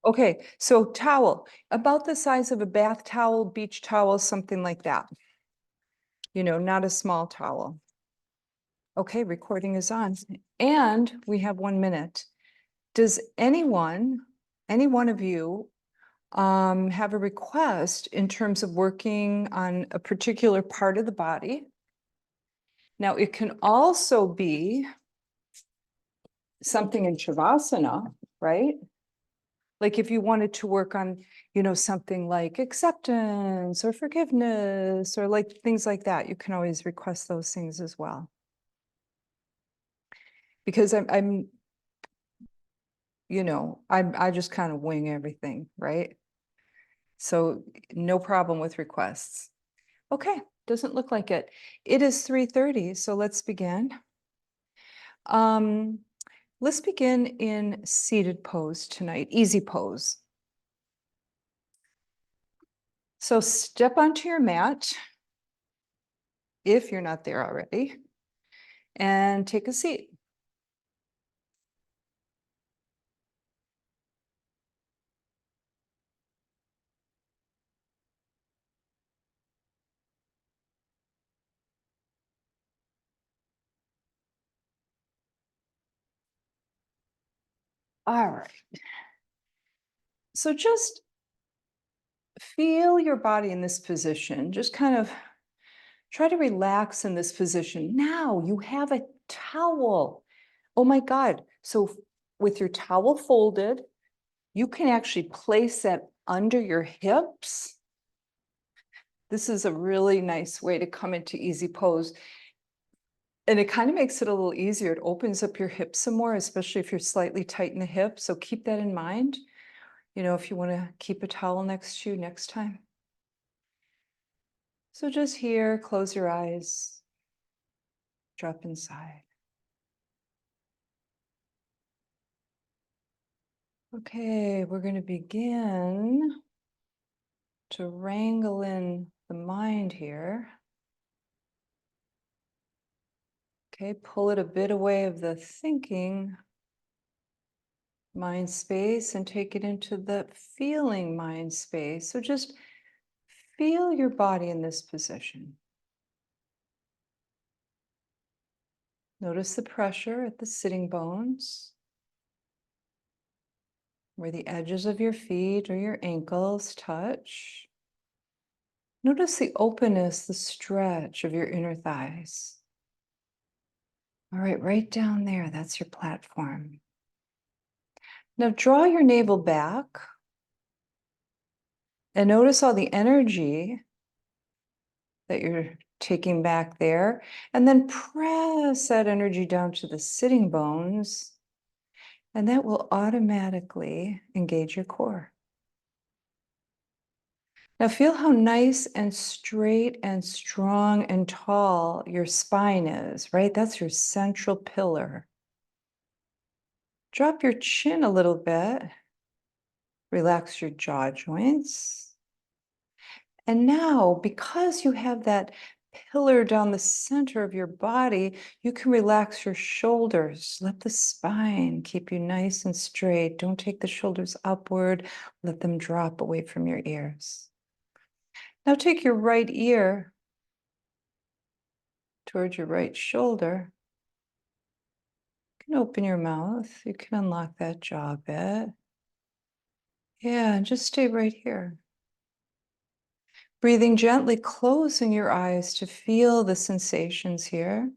Okay, so towel, about the size of a bath towel, beach towel, something like that. Not a small towel. Okay, recording is on. And we have 1 minute. Does any one of you have a request in terms of working on a particular part of the body? Now, it can also be something in Shavasana, right? Like if you wanted to work on, something like acceptance or forgiveness or like things like that, you can always request those things as well. Because I just kind of wing everything, right? So no problem with requests. Okay, doesn't look like it. It is 3:30, so let's begin. Let's begin in seated pose tonight, easy pose. So step onto your mat, if you're not there already, and take a seat. All right. So just feel your body in this position. Just kind of try to relax in this position. Now you have a towel. Oh my God. So with your towel folded, you can actually place that under your hips. This is a really nice way to come into easy pose. And it kind of makes it a little easier. It opens up your hips some more, especially if you're slightly tight in the hip. So keep that in mind. If you want to keep a towel next to you next time. So just here, close your eyes, drop inside. Okay, we're going to begin to wrangle in the mind here. Okay, pull it a bit away of the thinking mind space and take it into the feeling mind space. So just feel your body in this position. Notice the pressure at the sitting bones, where the edges of your feet or your ankles touch. Notice the openness, the stretch of your inner thighs. All right, right down there, that's your platform. Now draw your navel back and notice all the energy that you're taking back there, and then press that energy down to the sitting bones, and that will automatically engage your core. Now feel how nice and straight and strong and tall your spine is, right? That's your central pillar. Drop your chin a little bit. Relax your jaw joints. And now, because you have that pillar down the center of your body, you can relax your shoulders. Let the spine keep you nice and straight. Don't take the shoulders upward. Let them drop away from your ears. Now take your right ear towards your right shoulder. You can open your mouth. You can unlock that jaw a bit. Yeah, and just stay right here. Breathing gently, closing your eyes to feel the sensations here.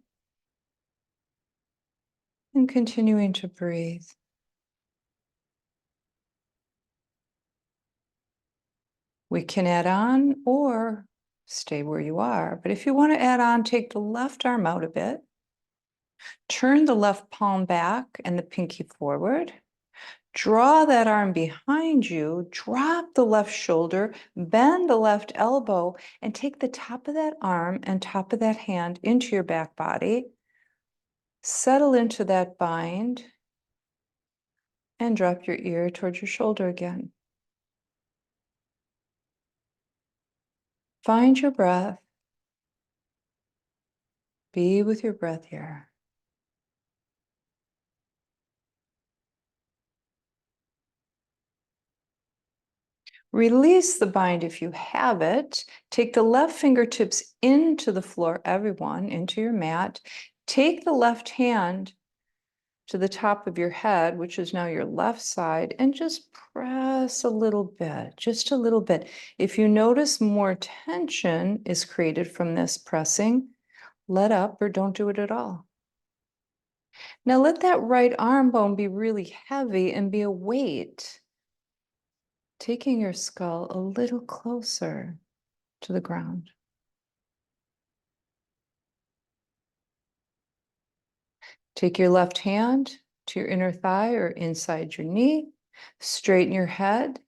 And continuing to breathe. We can add on or stay where you are. But if you want to add on, take the left arm out a bit. Turn the left palm back and the pinky forward. Draw that arm behind you, drop the left shoulder, bend the left elbow, and take the top of that arm and top of that hand into your back body. Settle into that bind and drop your ear towards your shoulder again. Find your breath. Be with your breath here. Release the bind if you have it. Take the left fingertips into the floor, everyone, into your mat. Take the left hand to the top of your head, which is now your left side, and just press a little bit, just a little bit. If you notice more tension is created from this pressing, let up or don't do it at all. Now let that right arm bone be really heavy and be a weight, taking your skull a little closer to the ground. Take your left hand to your inner thigh or inside your knee, straighten your head.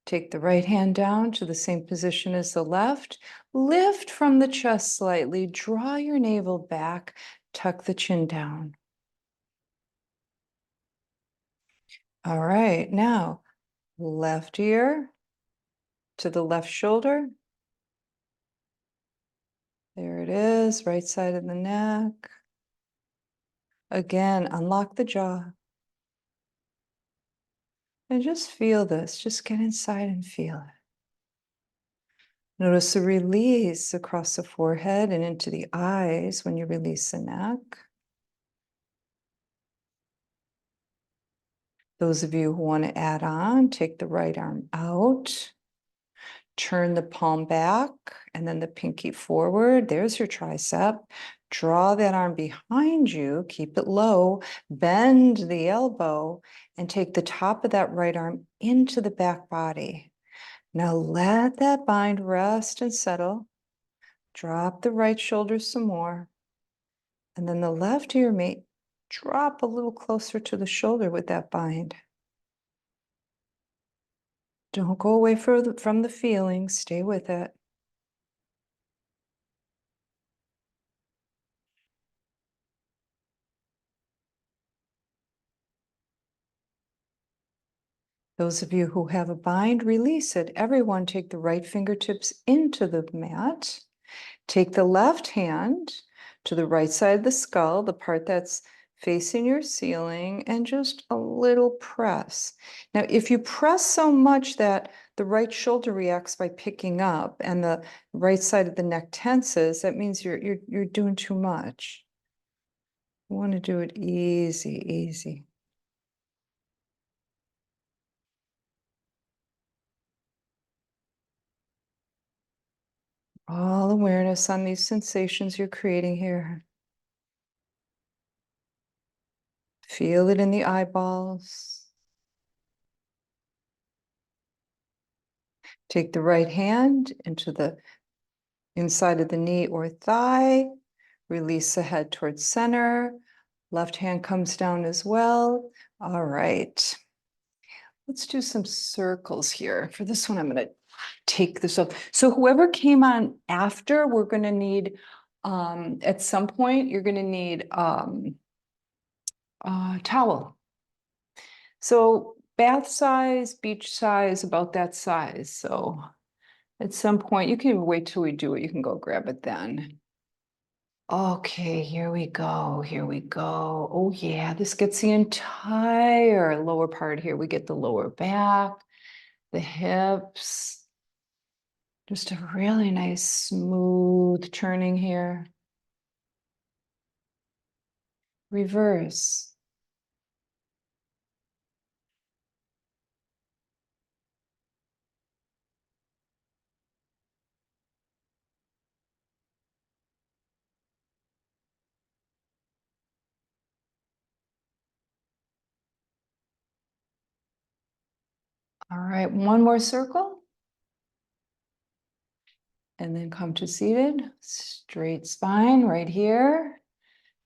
Take the right hand down to the same position as the left. Lift from the chest slightly, draw your navel back, tuck the chin down. All right, now left ear to the left shoulder. There it is, right side of the neck. Again, unlock the jaw. And just feel this, just get inside and feel it. Notice the release across the forehead and into the eyes when you release the neck. Those of you who want to add on, take the right arm out, turn the palm back, and then the pinky forward. There's your tricep. Draw that arm behind you, keep it low, bend the elbow, and take the top of that right arm into the back body. Now let that bind rest and settle. Drop the right shoulder some more. And then the left ear may drop a little closer to the shoulder with that bind. Don't go away from the feeling, stay with it. Those of you who have a bind, release it. Everyone take the right fingertips into the mat. Take the left hand to the right side of the skull, the part that's facing your ceiling, and just a little press. Now, if you press so much that the right shoulder reacts by picking up and the right side of the neck tenses, that means you're doing too much. You want to do it easy, easy. All awareness on these sensations you're creating here. Feel it in the eyeballs. Take the right hand into the inside of the knee or thigh. Release the head towards center. Left hand comes down as well. All right. Let's do some circles here. For this one, I'm going to take this up. So whoever came on after, we're going to need, at some point, you're going to need a towel. So bath size, beach size, about that size. So at some point, you can wait till we do it. You can go grab it then. Okay, here we go. Here we go. Oh yeah, this gets the entire lower part here. We get the lower back, the hips. Just a really nice smooth turning here. Reverse. All right, one more circle. And then come to seated. Straight spine right here.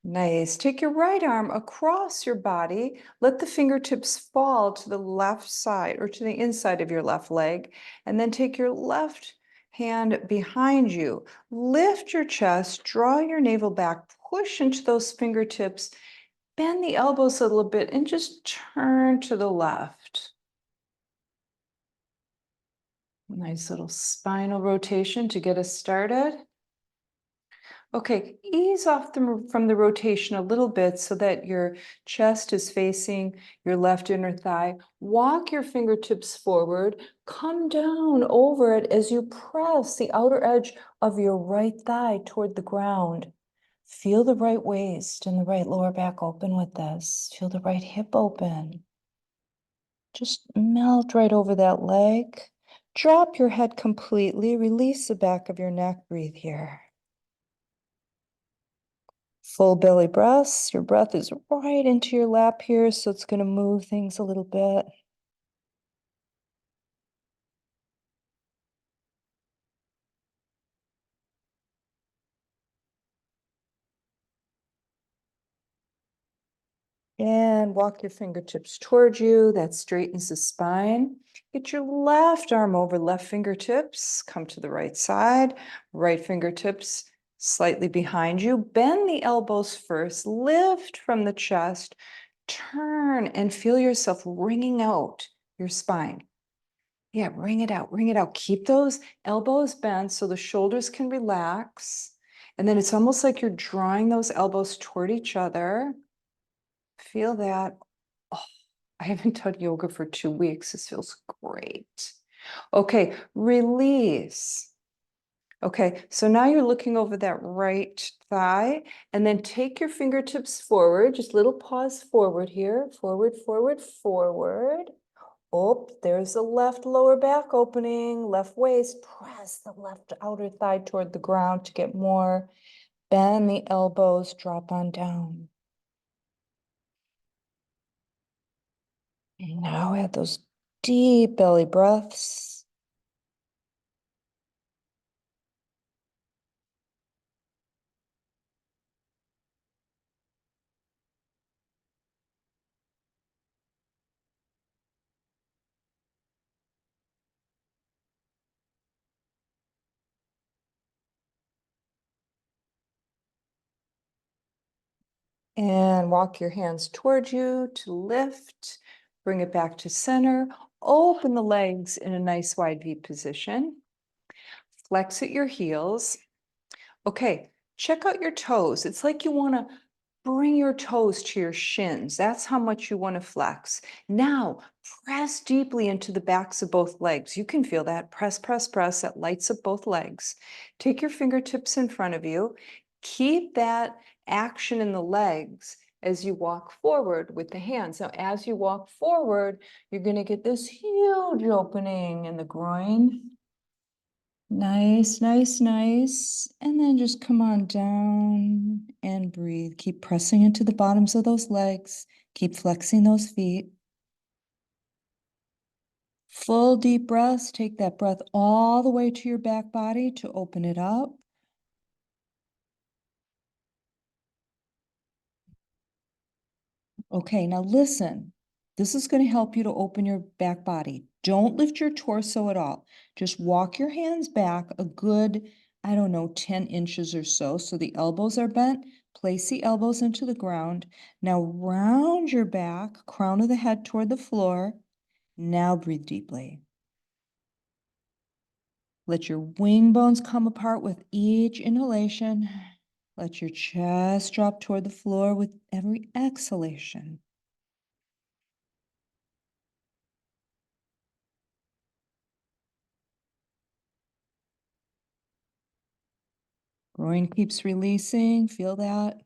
Nice. Take your right arm across your body. Let the fingertips fall to the left side or to the inside of your left leg. And then take your left hand behind you. Lift your chest, draw your navel back, push into those fingertips, bend the elbows a little bit, and just turn to the left. Nice little spinal rotation to get us started. Okay, ease off from the rotation a little bit so that your chest is facing your left inner thigh. Walk your fingertips forward, come down over it as you press the outer edge of your right thigh toward the ground. Feel the right waist and the right lower back open with this. Feel the right hip open. Just melt right over that leg. Drop your head completely. Release the back of your neck. Breathe here. Full belly breaths. Your breath is right into your lap here, so it's going to move things a little bit. And walk your fingertips towards you. That straightens the spine. Get your left arm over left fingertips. Come to the right side. Right fingertips slightly behind you. Bend the elbows first. Lift from the chest. Turn and feel yourself wringing out your spine. Yeah, wring it out, wring it out. Keep those elbows bent so the shoulders can relax. And then it's almost like you're drawing those elbows toward each other. Feel that. Oh, I haven't done yoga for 2 weeks. This feels great. Okay, release. Okay, so now you're looking over that right thigh and then take your fingertips forward, just little pause forward here, forward, forward, forward. Oh, there's the left lower back opening, left waist. Press the left outer thigh toward the ground to get more. Bend the elbows, drop on down. And now add those deep belly breaths. And walk your hands towards you to lift. Bring it back to center. Open the legs in a nice wide V position. Flex at your heels. Okay, check out your toes. It's like you want to bring your toes to your shins. That's how much you want to flex. Now, press deeply into the backs of both legs. You can feel that. Press, press, press. That lights up both legs. Take your fingertips in front of you. Keep that action in the legs as you walk forward with the hands. Now, as you walk forward, you're going to get this huge opening in the groin. Nice, nice, nice. And then just come on down and breathe. Keep pressing into the bottoms of those legs. Keep flexing those feet. Full deep breaths. Take that breath all the way to your back body to open it up. Okay, now listen. This is going to help you to open your back body. Don't lift your torso at all. Just walk your hands back a good, I don't know, 10 inches or so. So the elbows are bent. Place the elbows into the ground. Now round your back, crown of the head toward the floor. Now breathe deeply. Let your wing bones come apart with each inhalation. Let your chest drop toward the floor with every exhalation. Groin keeps releasing. Feel that.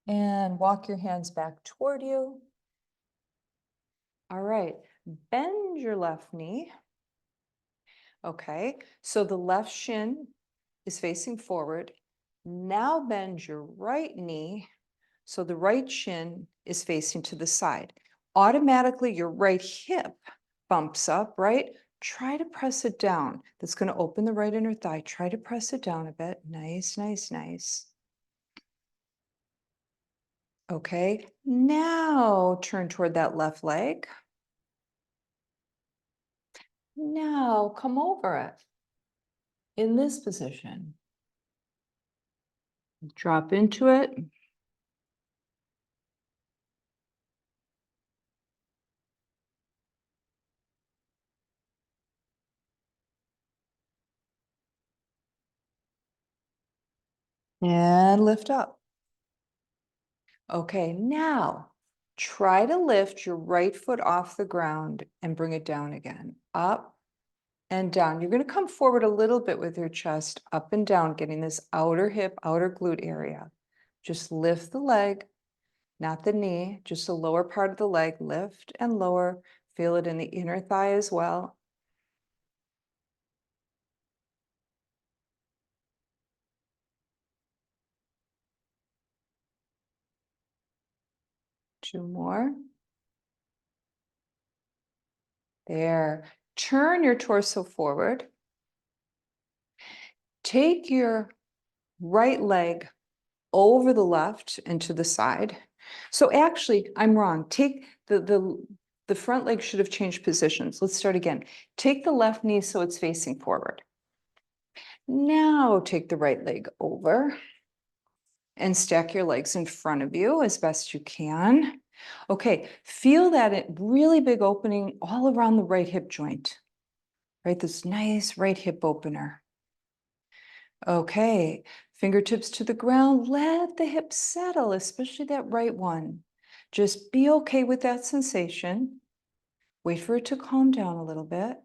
And walk your hands back toward you. All right, bend your left knee. Okay, so the left shin is facing forward. Now bend your right knee so the right shin is facing to the side. Automatically, your right hip bumps up, right? Try to press it down. That's going to open the right inner thigh. Try to press it down a bit. Nice, nice, nice. Okay, now turn toward that left leg. Now come over it in this position. Drop into it. And lift up. Okay, now try to lift your right foot off the ground and bring it down again. Up and down. You're going to come forward a little bit with your chest, up and down, getting this outer hip, outer glute area. Just lift the leg, not the knee, just the lower part of the leg. Lift and lower. Feel it in the inner thigh as well. Two more. There. Turn your torso forward. Take your right leg over the left and to the side. So actually, I'm wrong. Take the front leg should have changed positions. Let's start again. Take the left knee so it's facing forward. Now take the right leg over and stack your legs in front of you as best you can. Okay, feel that really big opening all around the right hip joint, right? This nice right hip opener. Okay, fingertips to the ground. Let the hips settle, especially that right one. Just be okay with that sensation. Wait for it to calm down a little bit.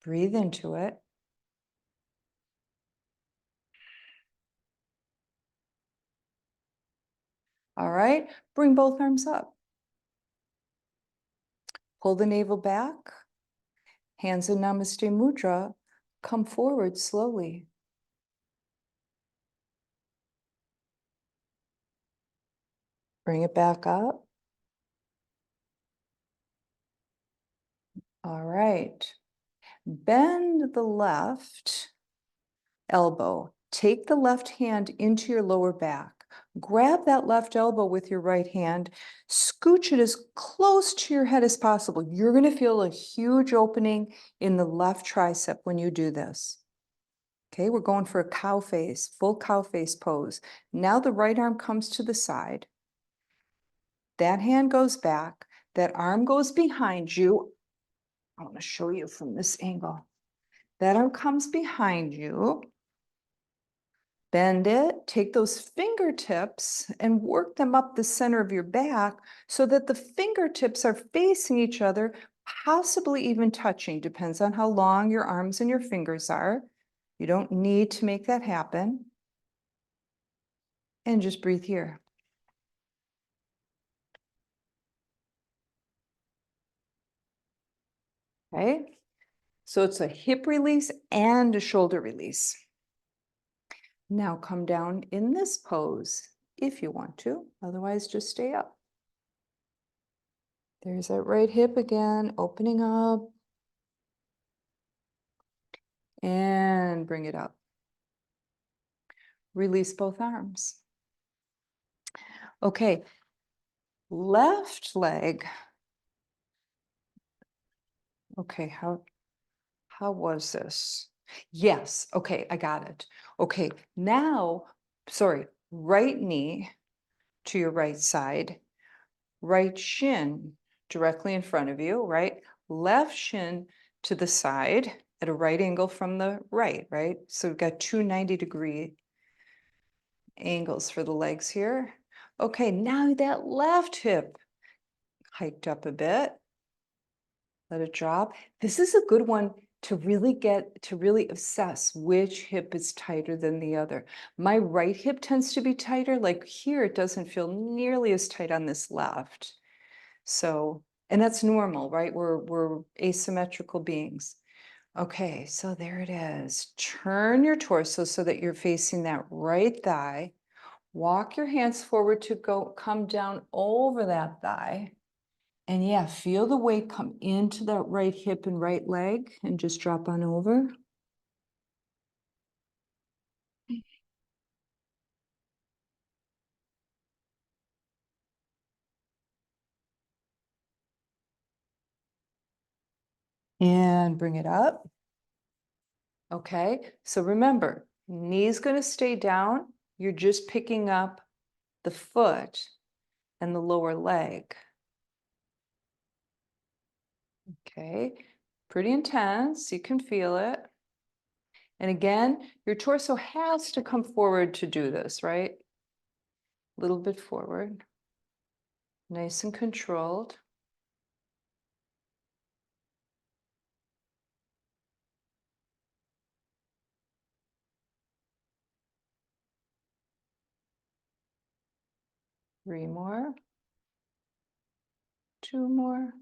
Breathe into it. All right, bring both arms up. Pull the navel back. Hands in Namaste Mudra. Come forward slowly. Bring it back up. All right. Bend the left elbow. Take the left hand into your lower back. Grab that left elbow with your right hand. Scooch it as close to your head as possible. You're going to feel a huge opening in the left tricep when you do this. Okay, we're going for a cow face, full cow face pose. Now the right arm comes to the side. That hand goes back. That arm goes behind you. I want to show you from this angle. That arm comes behind you. Bend it, take those fingertips and work them up the center of your back so that the fingertips are facing each other, possibly even touching. Depends on how long your arms and your fingers are. You don't need to make that happen. And just breathe here. Okay, so it's a hip release and a shoulder release. Now come down in this pose if you want to, otherwise just stay up. There's that right hip again, opening up. And bring it up. Release both arms. Okay, left leg. Okay, how was this? Yes, okay, I got it. Okay, now, sorry, right knee to your right side, right shin directly in front of you, right? Left shin to the side at a right angle from the right, right? So we've got two 90-degree angles for the legs here. Okay, now that left hip hiked up a bit. Let it drop. This is a good one to really assess which hip is tighter than the other. My right hip tends to be tighter. Like here, it doesn't feel nearly as tight on this left. So, and that's normal, right? We're asymmetrical beings. Okay, so there it is. Turn your torso so that you're facing that right thigh. Walk your hands forward to come down over that thigh. And yeah, feel the weight come into that right hip and right leg and just drop on over. And bring it up. Okay, so remember, knee's going to stay down. You're just picking up the foot and the lower leg. Okay, pretty intense. You can feel it. And again, your torso has to come forward to do this, right? A little bit forward. Nice and controlled. Three more. Two more.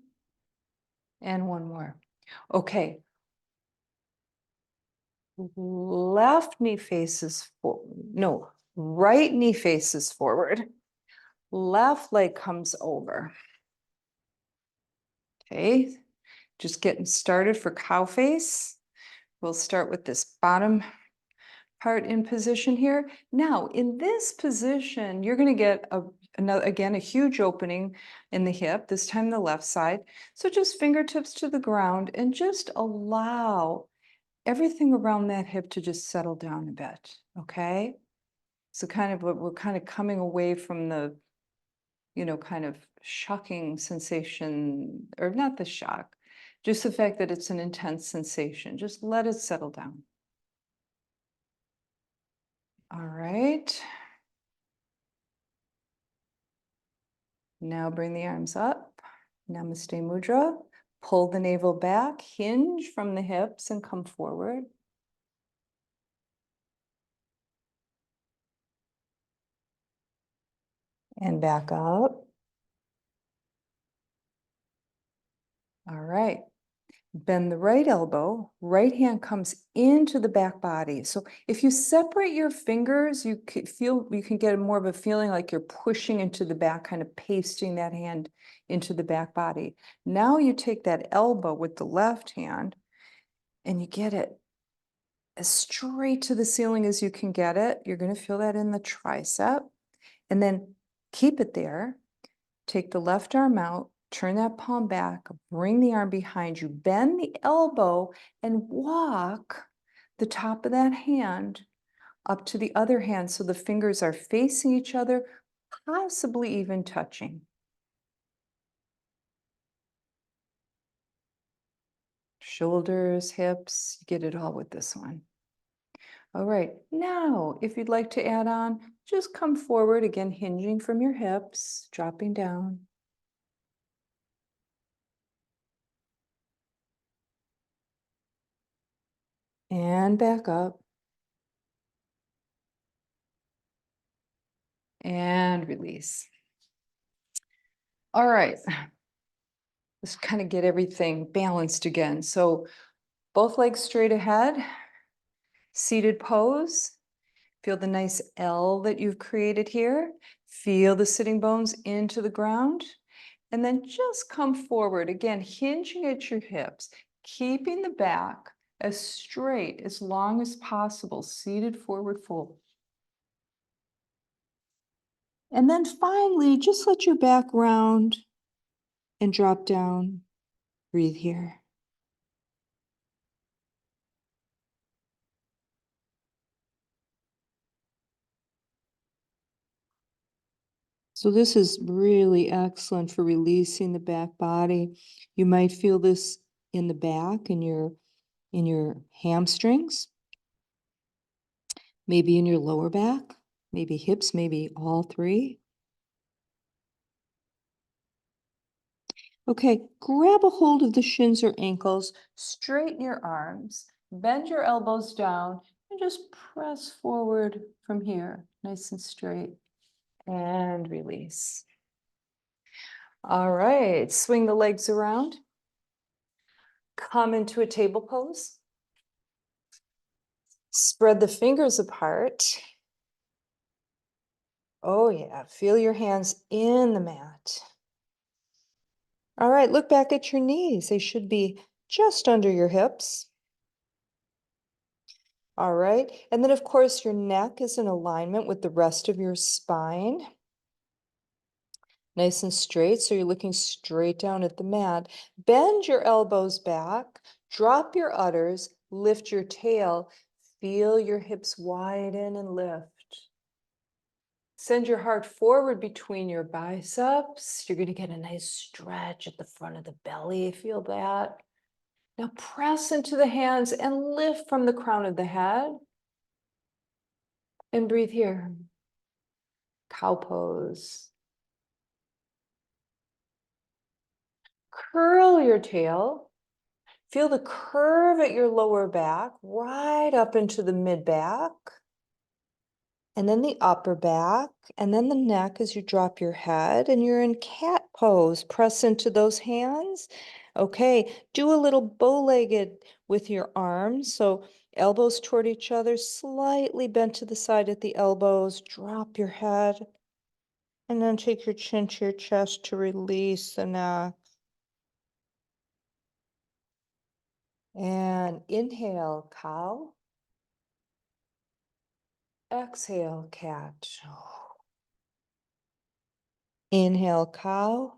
And one more. Okay. Left knee faces forward. No, right knee faces forward. Left leg comes over. Okay. Just getting started for cow face. We'll start with this bottom part in position here. Now, in this position, you're going to get again, a huge opening in the hip, this time the left side. So just fingertips to the ground and just allow everything around that hip to just settle down a bit, okay? So we're kind of coming away from the, kind of shocking sensation, or not the shock, just the fact that it's an intense sensation. Just let it settle down. All right. Now bring the arms up. Namaste Mudra. Pull the navel back, hinge from the hips and come forward. And back up. All right. Bend the right elbow, right hand comes into the back body. So if you separate your fingers, you can get more of a feeling like you're pushing into the back, kind of pasting that hand into the back body. Now you take that elbow with the left hand and you get it as straight to the ceiling as you can get it. You're going to feel that in the tricep, and then keep it there. Take the left arm out, turn that palm back, bring the arm behind you, bend the elbow, and walk the top of that hand up to the other hand so the fingers are facing each other, possibly even touching. Shoulders, hips, you get it all with this one. All right, now if you'd like to add on, just come forward, again, hinging from your hips, dropping down. And back up. And release. All right. Let's kind of get everything balanced again. So both legs straight ahead, seated pose. Feel the nice L that you've created here. Feel the sitting bones into the ground. And then just come forward, again, hinging at your hips, keeping the back as straight, as long as possible, seated forward fold. And then finally, just let your back round and drop down. Breathe here. So this is really excellent for releasing the back body. You might feel this in the back, in your hamstrings, maybe in your lower back, maybe hips, maybe all three. Okay, grab a hold of the shins or ankles, straighten your arms, bend your elbows down, and just press forward from here, nice and straight, and release. All right, swing the legs around. Come into a table pose. Spread the fingers apart. Oh yeah, feel your hands in the mat. All right, look back at your knees. They should be just under your hips. All right, and then of course your neck is in alignment with the rest of your spine. Nice and straight, so you're looking straight down at the mat. Bend your elbows back, drop your udders, lift your tail, feel your hips widen and lift. Send your heart forward between your biceps. You're going to get a nice stretch at the front of the belly. Feel that. Now press into the hands and lift from the crown of the head. And breathe here. Cow pose. Curl your tail. Feel the curve at your lower back, right up into the mid back. And then the upper back, and then the neck as you drop your head, and you're in cat pose. Press into those hands. Okay, do a little bow-legged with your arms. So elbows toward each other, slightly bent to the side at the elbows. Drop your head. And then take your chin to your chest to release the neck. And inhale, cow. Exhale, cat. Inhale, cow.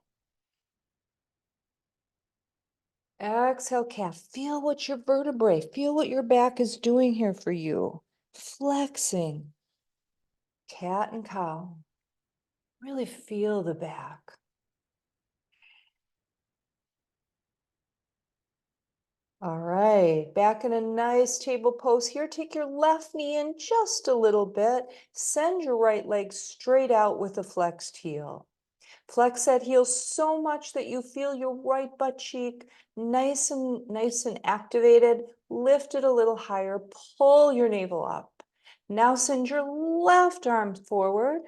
Exhale, cat. Feel what your vertebrae, feel what your back is doing here for you. Flexing. Cat and cow. Really feel the back. All right, back in a nice table pose here. Take your left knee in just a little bit. Send your right leg straight out with a flexed heel. Flex that heel so much that you feel your right butt cheek nice and activated. Lift it a little higher. Pull your navel up. Now send your left arm forward.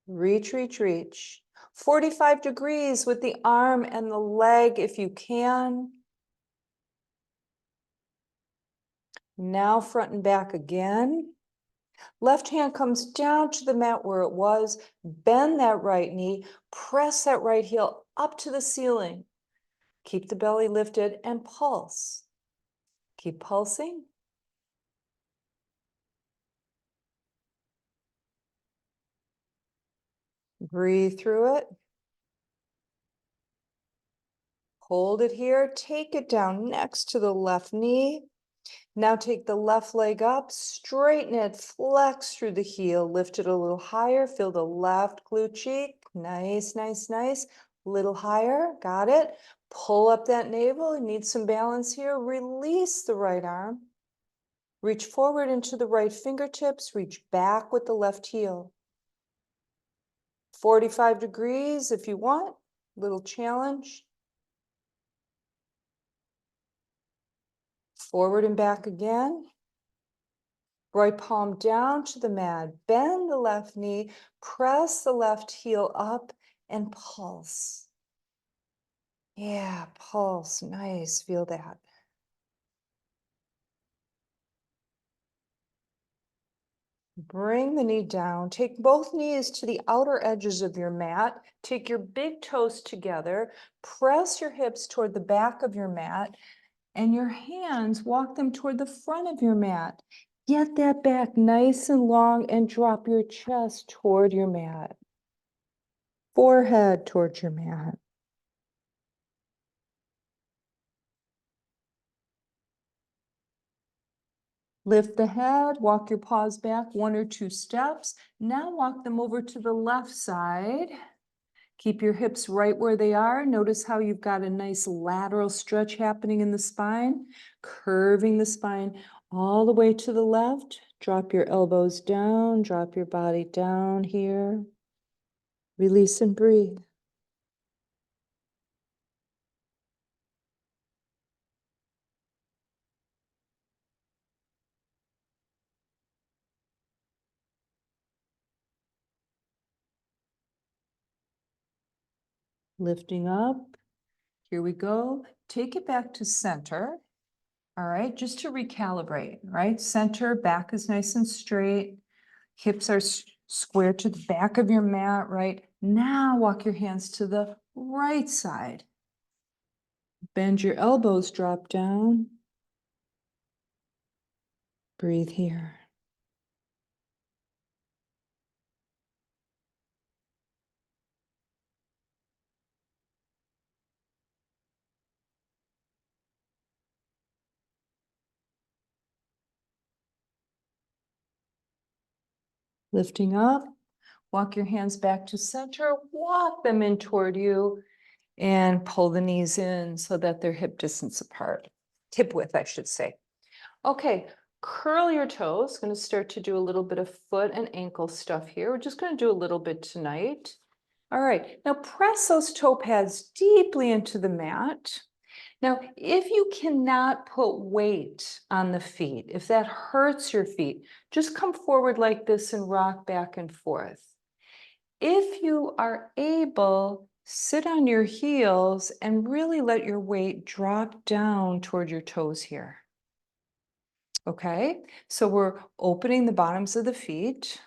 Reach, reach, reach. 45 degrees with the arm and the leg if you can. Now front and back again. Left hand comes down to the mat where it was. Bend that right knee. Press that right heel up to the ceiling. Keep the belly lifted and pulse. Keep pulsing. Breathe through it. Hold it here. Take it down next to the left knee. Now take the left leg up, straighten it, flex through the heel, lift it a little higher, feel the left glute cheek. Nice, nice, nice. Little higher, got it. Pull up that navel, you need some balance here. Release the right arm. Reach forward into the right fingertips, reach back with the left heel. 45 degrees if you want, little challenge. Forward and back again. Right palm down to the mat, bend the left knee, press the left heel up and pulse. Yeah, pulse, nice, feel that. Bring the knee down, take both knees to the outer edges of your mat, take your big toes together, press your hips toward the back of your mat, and your hands, walk them toward the front of your mat. Get that back nice and long and drop your chest toward your mat. Forehead towards your mat. Lift the head, walk your paws back 1 or 2 steps. Now walk them over to the left side. Keep your hips right where they are. Notice how you've got a nice lateral stretch happening in the spine, curving the spine all the way to the left. Drop your elbows down, drop your body down here. Release and breathe. Lifting up. Here we go. Take it back to center. All right, just to recalibrate, right? Center, back is nice and straight. Hips are square to the back of your mat, right? Now walk your hands to the right side. Bend your elbows, drop down. Breathe here. Lifting up, walk your hands back to center, walk them in toward you. And pull the knees in so that they're hip distance apart. Hip width, I should say. Okay, curl your toes. Going to start to do a little bit of foot and ankle stuff here. We're just going to do a little bit tonight. All right, now press those toe pads deeply into the mat. Now, if you cannot put weight on the feet, if that hurts your feet, just come forward like this and rock back and forth. If you are able, sit on your heels and really let your weight drop down toward your toes here. Okay, so we're opening the bottoms of the feet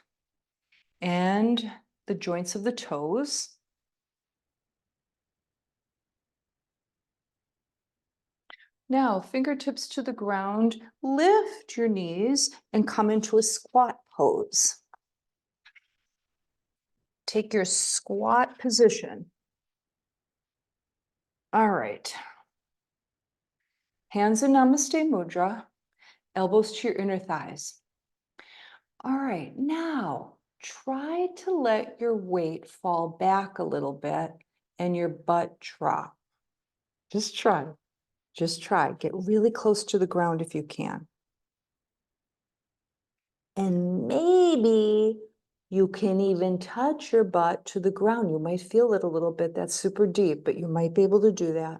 and the joints of the toes. Now, fingertips to the ground, lift your knees and come into a squat pose. Take your squat position. All right. Hands in Namaste Mudra, elbows to your inner thighs. All right, now try to let your weight fall back a little bit and your butt drop. Just try. Just try. Get really close to the ground if you can. And maybe you can even touch your butt to the ground. You might feel it a little bit. That's super deep, but you might be able to do that.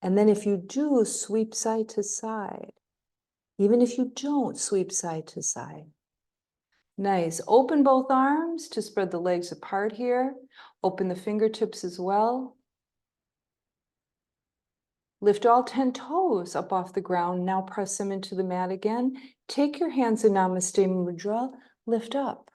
And then if you do, sweep side to side. Even if you don't, sweep side to side. Nice. Open both arms to spread the legs apart here. Open the fingertips as well. Lift all 10 toes up off the ground. Now press them into the mat again. Take your hands in Namaste Mudra. Lift up.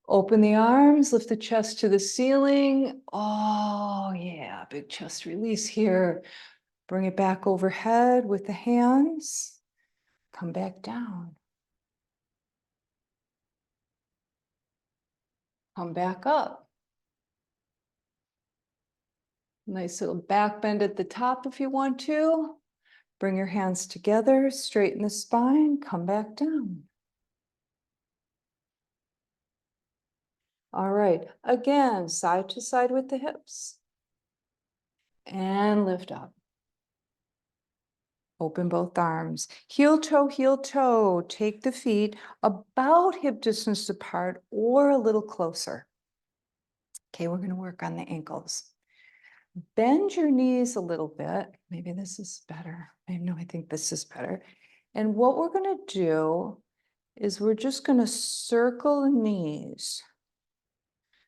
Open the arms. Lift the chest to the ceiling. Oh, yeah. Big chest release here. Bring it back overhead with the hands. Come back down. Come back up. Nice little back bend at the top if you want to. Bring your hands together, straighten the spine, come back down. All right, again, side to side with the hips. And lift up. Open both arms. Heel toe, heel toe. Take the feet about hip distance apart or a little closer. Okay, we're going to work on the ankles. Bend your knees a little bit. Maybe this is better. I think this is better. And what we're going to do is we're just going to circle the knees.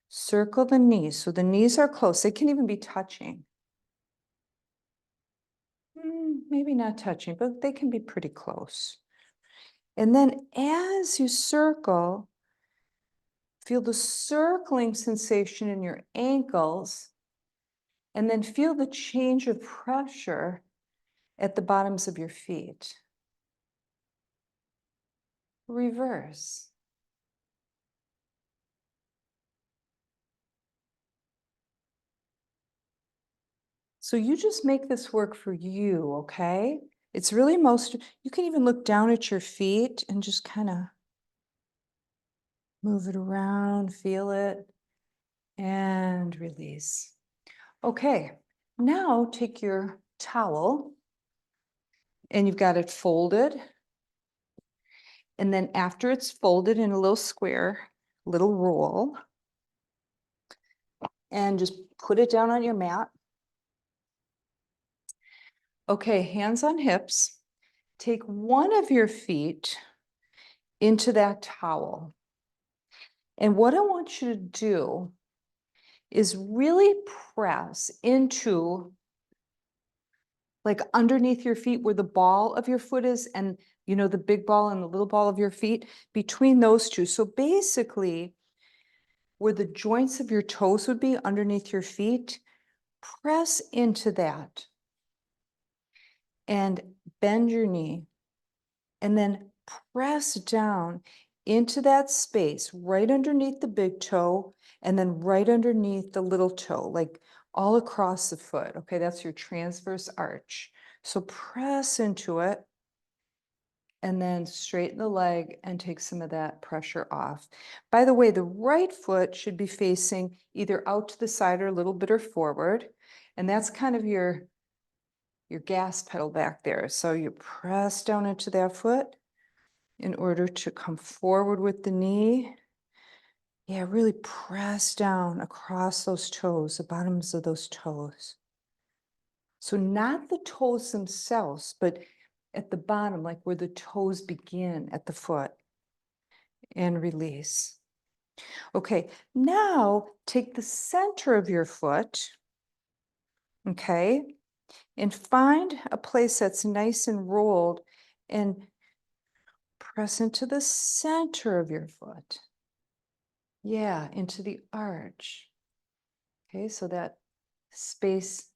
Circle the knees. So the knees are close. They can even be touching. Maybe not touching, but they can be pretty close. And then as you circle, feel the circling sensation in your ankles, and then feel the change of pressure at the bottoms of your feet. Reverse. So you just make this work for you, okay? It's really you can even look down at your feet and just kind of move it around, feel it, and release. Okay, now take your towel and you've got it folded. And then after it's folded in a little square, little roll, and just put it down on your mat. Okay, hands on hips. Take one of your feet into that towel. And what I want you to do is really press into, like, underneath your feet where the ball of your foot is, and the big ball and the little ball of your feet, between those two. So basically, where the joints of your toes would be underneath your feet, press into that and bend your knee, and then press down into that space right underneath the big toe and then right underneath the little toe, like all across the foot. Okay, that's your transverse arch. So press into it and then straighten the leg and take some of that pressure off. By the way, the right foot should be facing either out to the side or a little bit or forward. And that's kind of your gas pedal back there. So you press down into that foot in order to come forward with the knee. Yeah, really press down across those toes, the bottoms of those toes. So not the toes themselves, but at the bottom, like where the toes begin at the foot, and release. Okay, now take the center of your foot, okay, and find a place that's nice and rolled and press into the center of your foot. Yeah, into the arch. Okay, so that space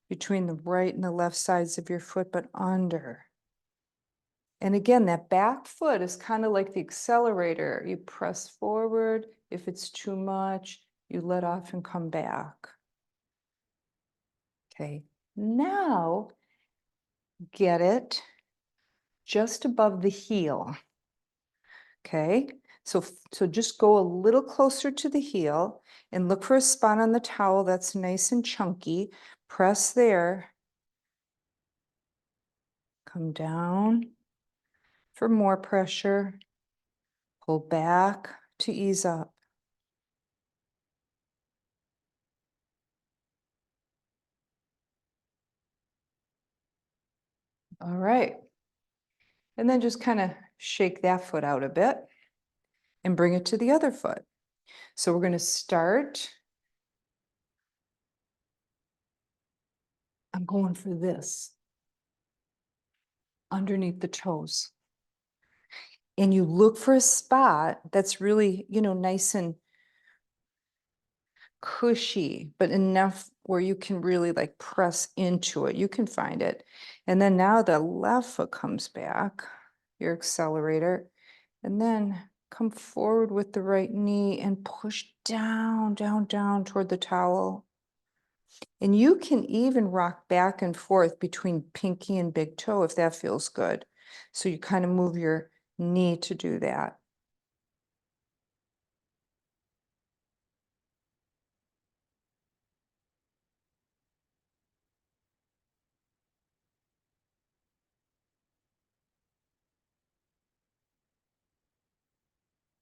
between the right and the left sides of your foot, but under. And again, that back foot is kind of like the accelerator. You press forward. If it's too much, you let off and come back. Okay, now get it just above the heel. Okay, so just go a little closer to the heel and look for a spot on the towel that's nice and chunky. Press there. Come down for more pressure. Pull back to ease up. All right. And then just kind of shake that foot out a bit and bring it to the other foot. So we're going to start. I'm going for this underneath the toes. And you look for a spot that's really, nice and cushy, but enough where you can really like press into it. You can find it. And then now the left foot comes back, your accelerator, and then come forward with the right knee and push down, down, down toward the towel. And you can even rock back and forth between pinky and big toe if that feels good. So you kind of move your knee to do that.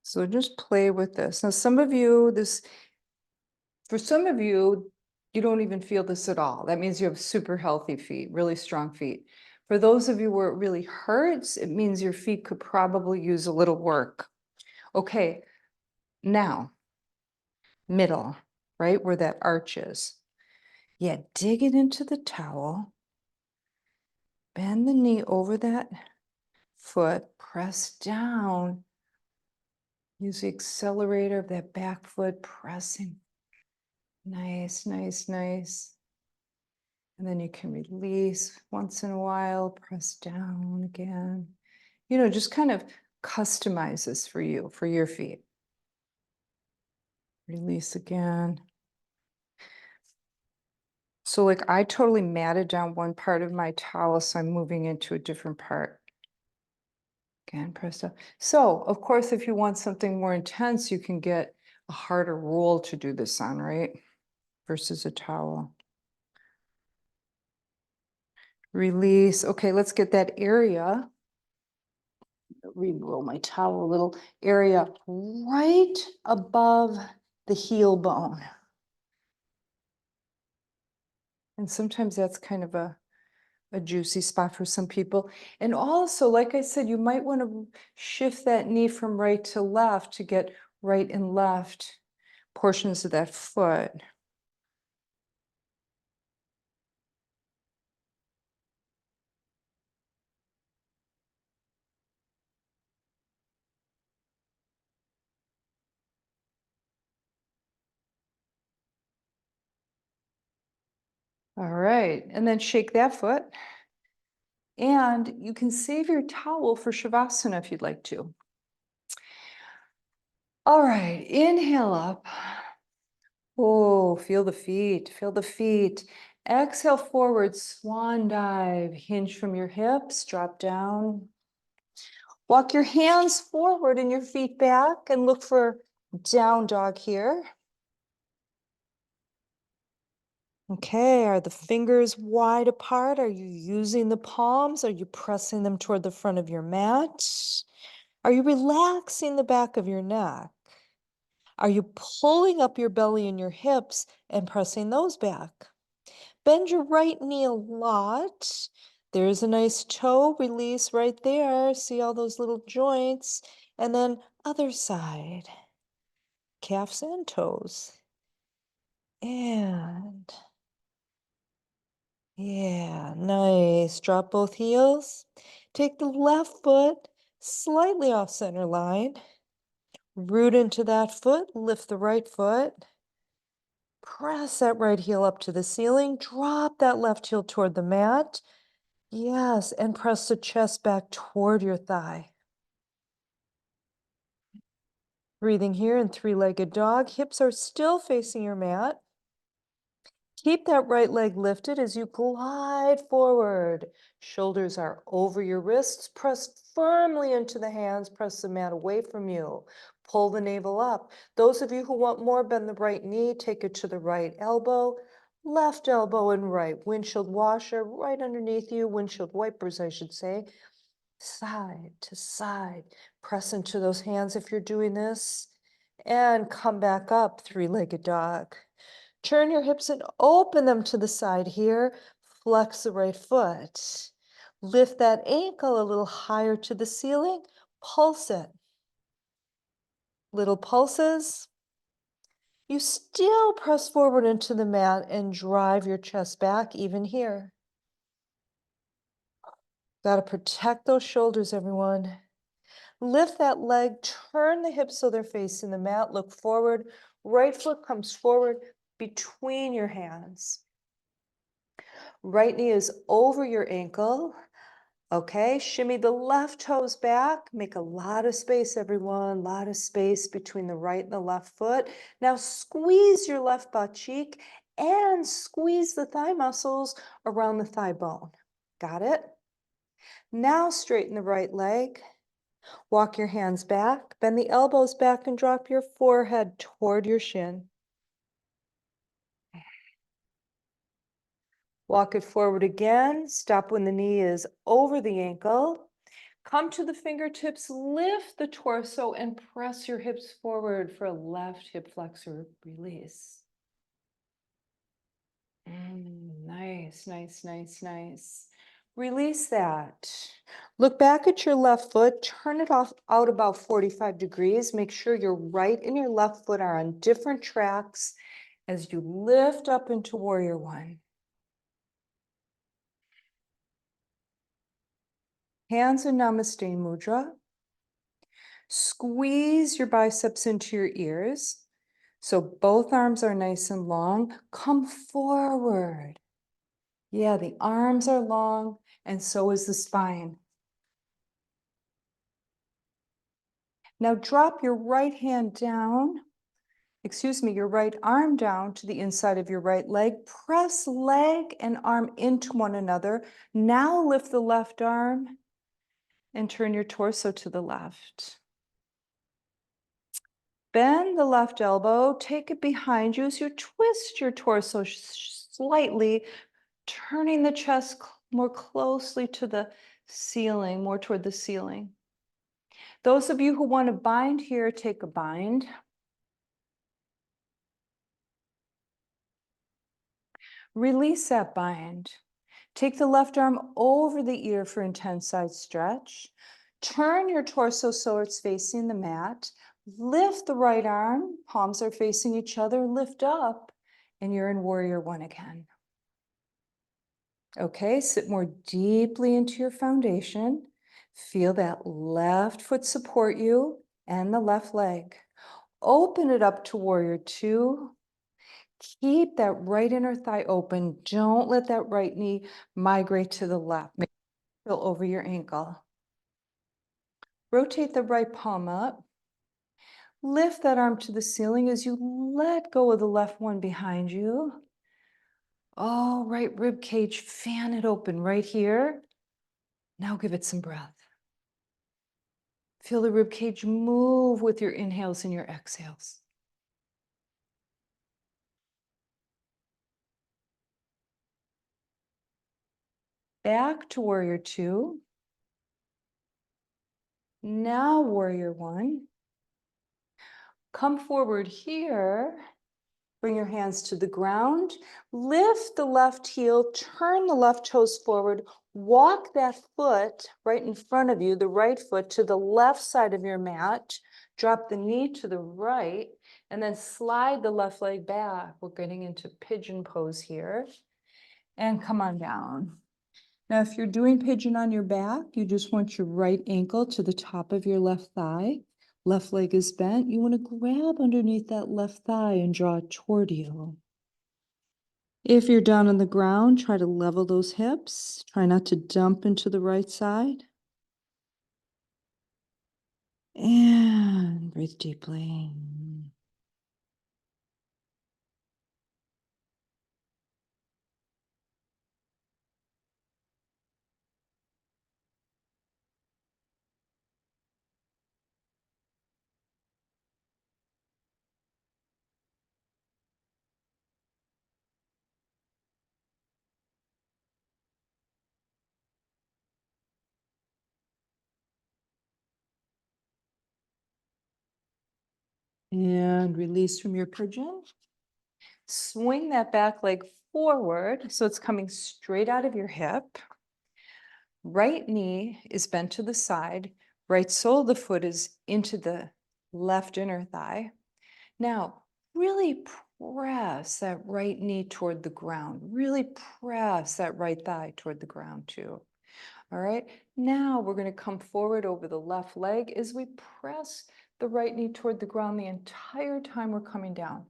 So just play with this. Now, for some of you, you don't even feel this at all. That means you have super healthy feet, really strong feet. For those of you where it really hurts, it means your feet could probably use a little work. Okay, now, middle, right where that arch is. Yeah, dig it into the towel. Bend the knee over that foot, press down. Use the accelerator of that back foot, pressing. Nice, nice, nice. And then you can release once in a while, press down again. Just kind of customize this for you, for your feet. Release again. So like I totally matted down one part of my towel, so I'm moving into a different part. Again, press down. So of course, if you want something more intense, you can get a harder roll to do this on, right? Versus a towel. Release. Okay, let's get that area. Re-roll my towel, a little area right above the heel bone. And sometimes that's kind of a juicy spot for some people. And also, like I said, you might want to shift that knee from right to left to get right and left portions of that foot. All right, and then shake that foot. And you can save your towel for Shavasana if you'd like to. All right, inhale up. Oh, feel the feet, feel the feet. Exhale forward, swan dive. Hinge from your hips, drop down. Walk your hands forward and your feet back and look for down dog here. Okay, are the fingers wide apart? Are you using the palms? Are you pressing them toward the front of your mat? Are you relaxing the back of your neck? Are you pulling up your belly and your hips and pressing those back? Bend your right knee a lot. There's a nice toe release right there. See all those little joints? And then other side, calves and toes. And yeah, nice. Drop both heels. Take the left foot slightly off center line. Root into that foot. Lift the right foot. Press that right heel up to the ceiling. Drop that left heel toward the mat. Yes, and press the chest back toward your thigh. Breathing here in three-legged dog. Hips are still facing your mat. Keep that right leg lifted as you glide forward. Shoulders are over your wrists. Press firmly into the hands. Press the mat away from you. Pull the navel up. Those of you who want more, bend the right knee. Take it to the right elbow. Left elbow and right. Windshield washer right underneath you. Windshield wipers, I should say. Side to side. Press into those hands if you're doing this. And come back up, three-legged dog. Turn your hips and open them to the side here. Flex the right foot. Lift that ankle a little higher to the ceiling. Pulse it. Little pulses. You still press forward into the mat and drive your chest back even here. Got to protect those shoulders, everyone. Lift that leg, turn the hips so they're facing the mat. Look forward. Right foot comes forward between your hands. Right knee is over your ankle. Okay, shimmy the left toes back. Make a lot of space, everyone. A lot of space between the right and the left foot. Now squeeze your left butt cheek and squeeze the thigh muscles around the thigh bone. Got it? Now straighten the right leg. Walk your hands back. Bend the elbows back and drop your forehead toward your shin. Walk it forward again. Stop when the knee is over the ankle. Come to the fingertips, lift the torso and press your hips forward for a left hip flexor release. Nice, nice, nice, nice. Release that. Look back at your left foot, turn it off out about 45 degrees. Make sure your right and your left foot are on different tracks as you lift up into warrior one. Hands in Namaste Mudra. Squeeze your biceps into your ears. So both arms are nice and long. Come forward. Yeah, the arms are long and so is the spine. Now drop your right hand down, your right arm down to the inside of your right leg. Press leg and arm into one another. Now lift the left arm and turn your torso to the left. Bend the left elbow, take it behind you as you twist your torso slightly, turning the chest more closely to the ceiling, more toward the ceiling. Those of you who want to bind here, take a bind. Release that bind. Take the left arm over the ear for intense side stretch. Turn your torso so it's facing the mat. Lift the right arm, palms are facing each other, lift up, and you're in warrior one again. Okay, sit more deeply into your foundation. Feel that left foot support you and the left leg. Open it up to warrior two. Keep that right inner thigh open. Don't let that right knee migrate to the left. Make it feel over your ankle. Rotate the right palm up. Lift that arm to the ceiling as you let go of the left one behind you. Oh, right rib cage, fan it open right here. Now give it some breath. Feel the rib cage move with your inhales and your exhales. Back to warrior two. Now warrior one. Come forward here. Bring your hands to the ground. Lift the left heel, turn the left toes forward. Walk that foot right in front of you, the right foot, to the left side of your mat. Drop the knee to the right, and then slide the left leg back. We're getting into pigeon pose here. And come on down. Now, if you're doing pigeon on your back, you just want your right ankle to the top of your left thigh. Left leg is bent. You want to grab underneath that left thigh and draw it toward you. If you're down on the ground, try to level those hips. Try not to dump into the right side. And breathe deeply. And release from your pigeon. Swing that back leg forward so it's coming straight out of your hip. Right knee is bent to the side. Right sole of the foot is into the left inner thigh. Now, really press that right knee toward the ground. Really press that right thigh toward the ground too. All right, now we're going to come forward over the left leg as we press the right knee toward the ground the entire time we're coming down.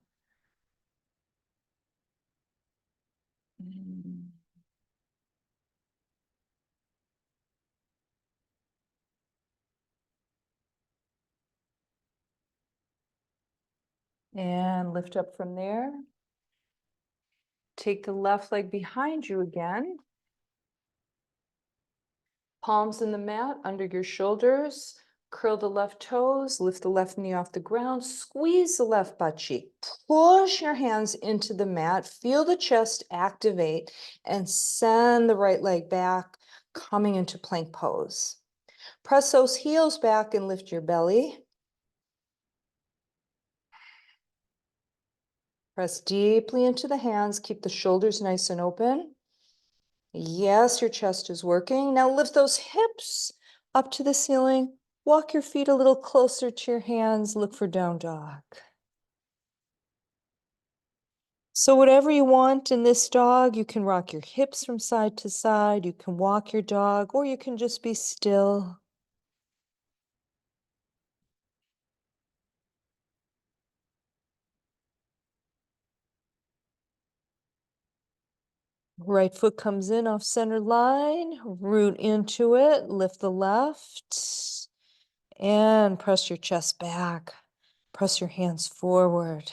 And lift up from there. Take the left leg behind you again. Palms in the mat under your shoulders. Curl the left toes, lift the left knee off the ground, squeeze the left butt cheek. Push your hands into the mat, feel the chest activate, and send the right leg back, coming into plank pose. Press those heels back and lift your belly. Press deeply into the hands, keep the shoulders nice and open. Yes, your chest is working. Now lift those hips up to the ceiling. Walk your feet a little closer to your hands. Look for down dog. So whatever you want in this dog, you can rock your hips from side to side. You can walk your dog, or you can just be still. Right foot comes in off center line. Root into it. Lift the left. And press your chest back. Press your hands forward.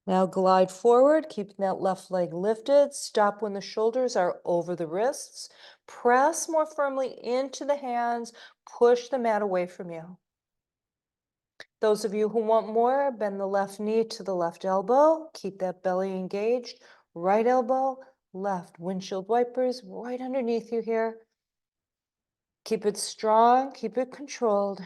Now glide forward, keeping that left leg lifted. Stop when the shoulders are over the wrists. Press more firmly into the hands. Push the mat away from you. Those of you who want more, bend the left knee to the left elbow. Keep that belly engaged. Right elbow, left. Windshield wipers right underneath you here. Keep it strong, keep it controlled.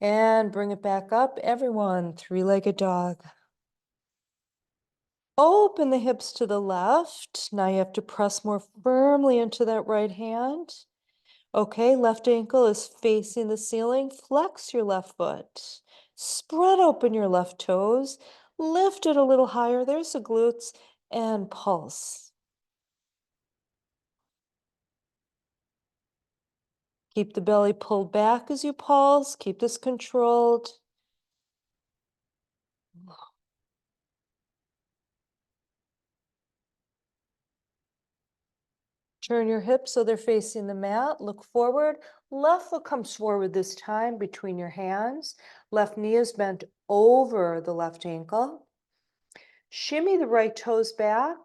And bring it back up, everyone. Three-legged dog. Open the hips to the left. Now you have to press more firmly into that right hand. Okay, left ankle is facing the ceiling. Flex your left foot. Spread open your left toes. Lift it a little higher. There's the glutes. And pulse. Keep the belly pulled back as you pulse. Keep this controlled. Turn your hips so they're facing the mat. Look forward. Left foot comes forward this time between your hands. Left knee is bent over the left ankle. Shimmy the right toes back.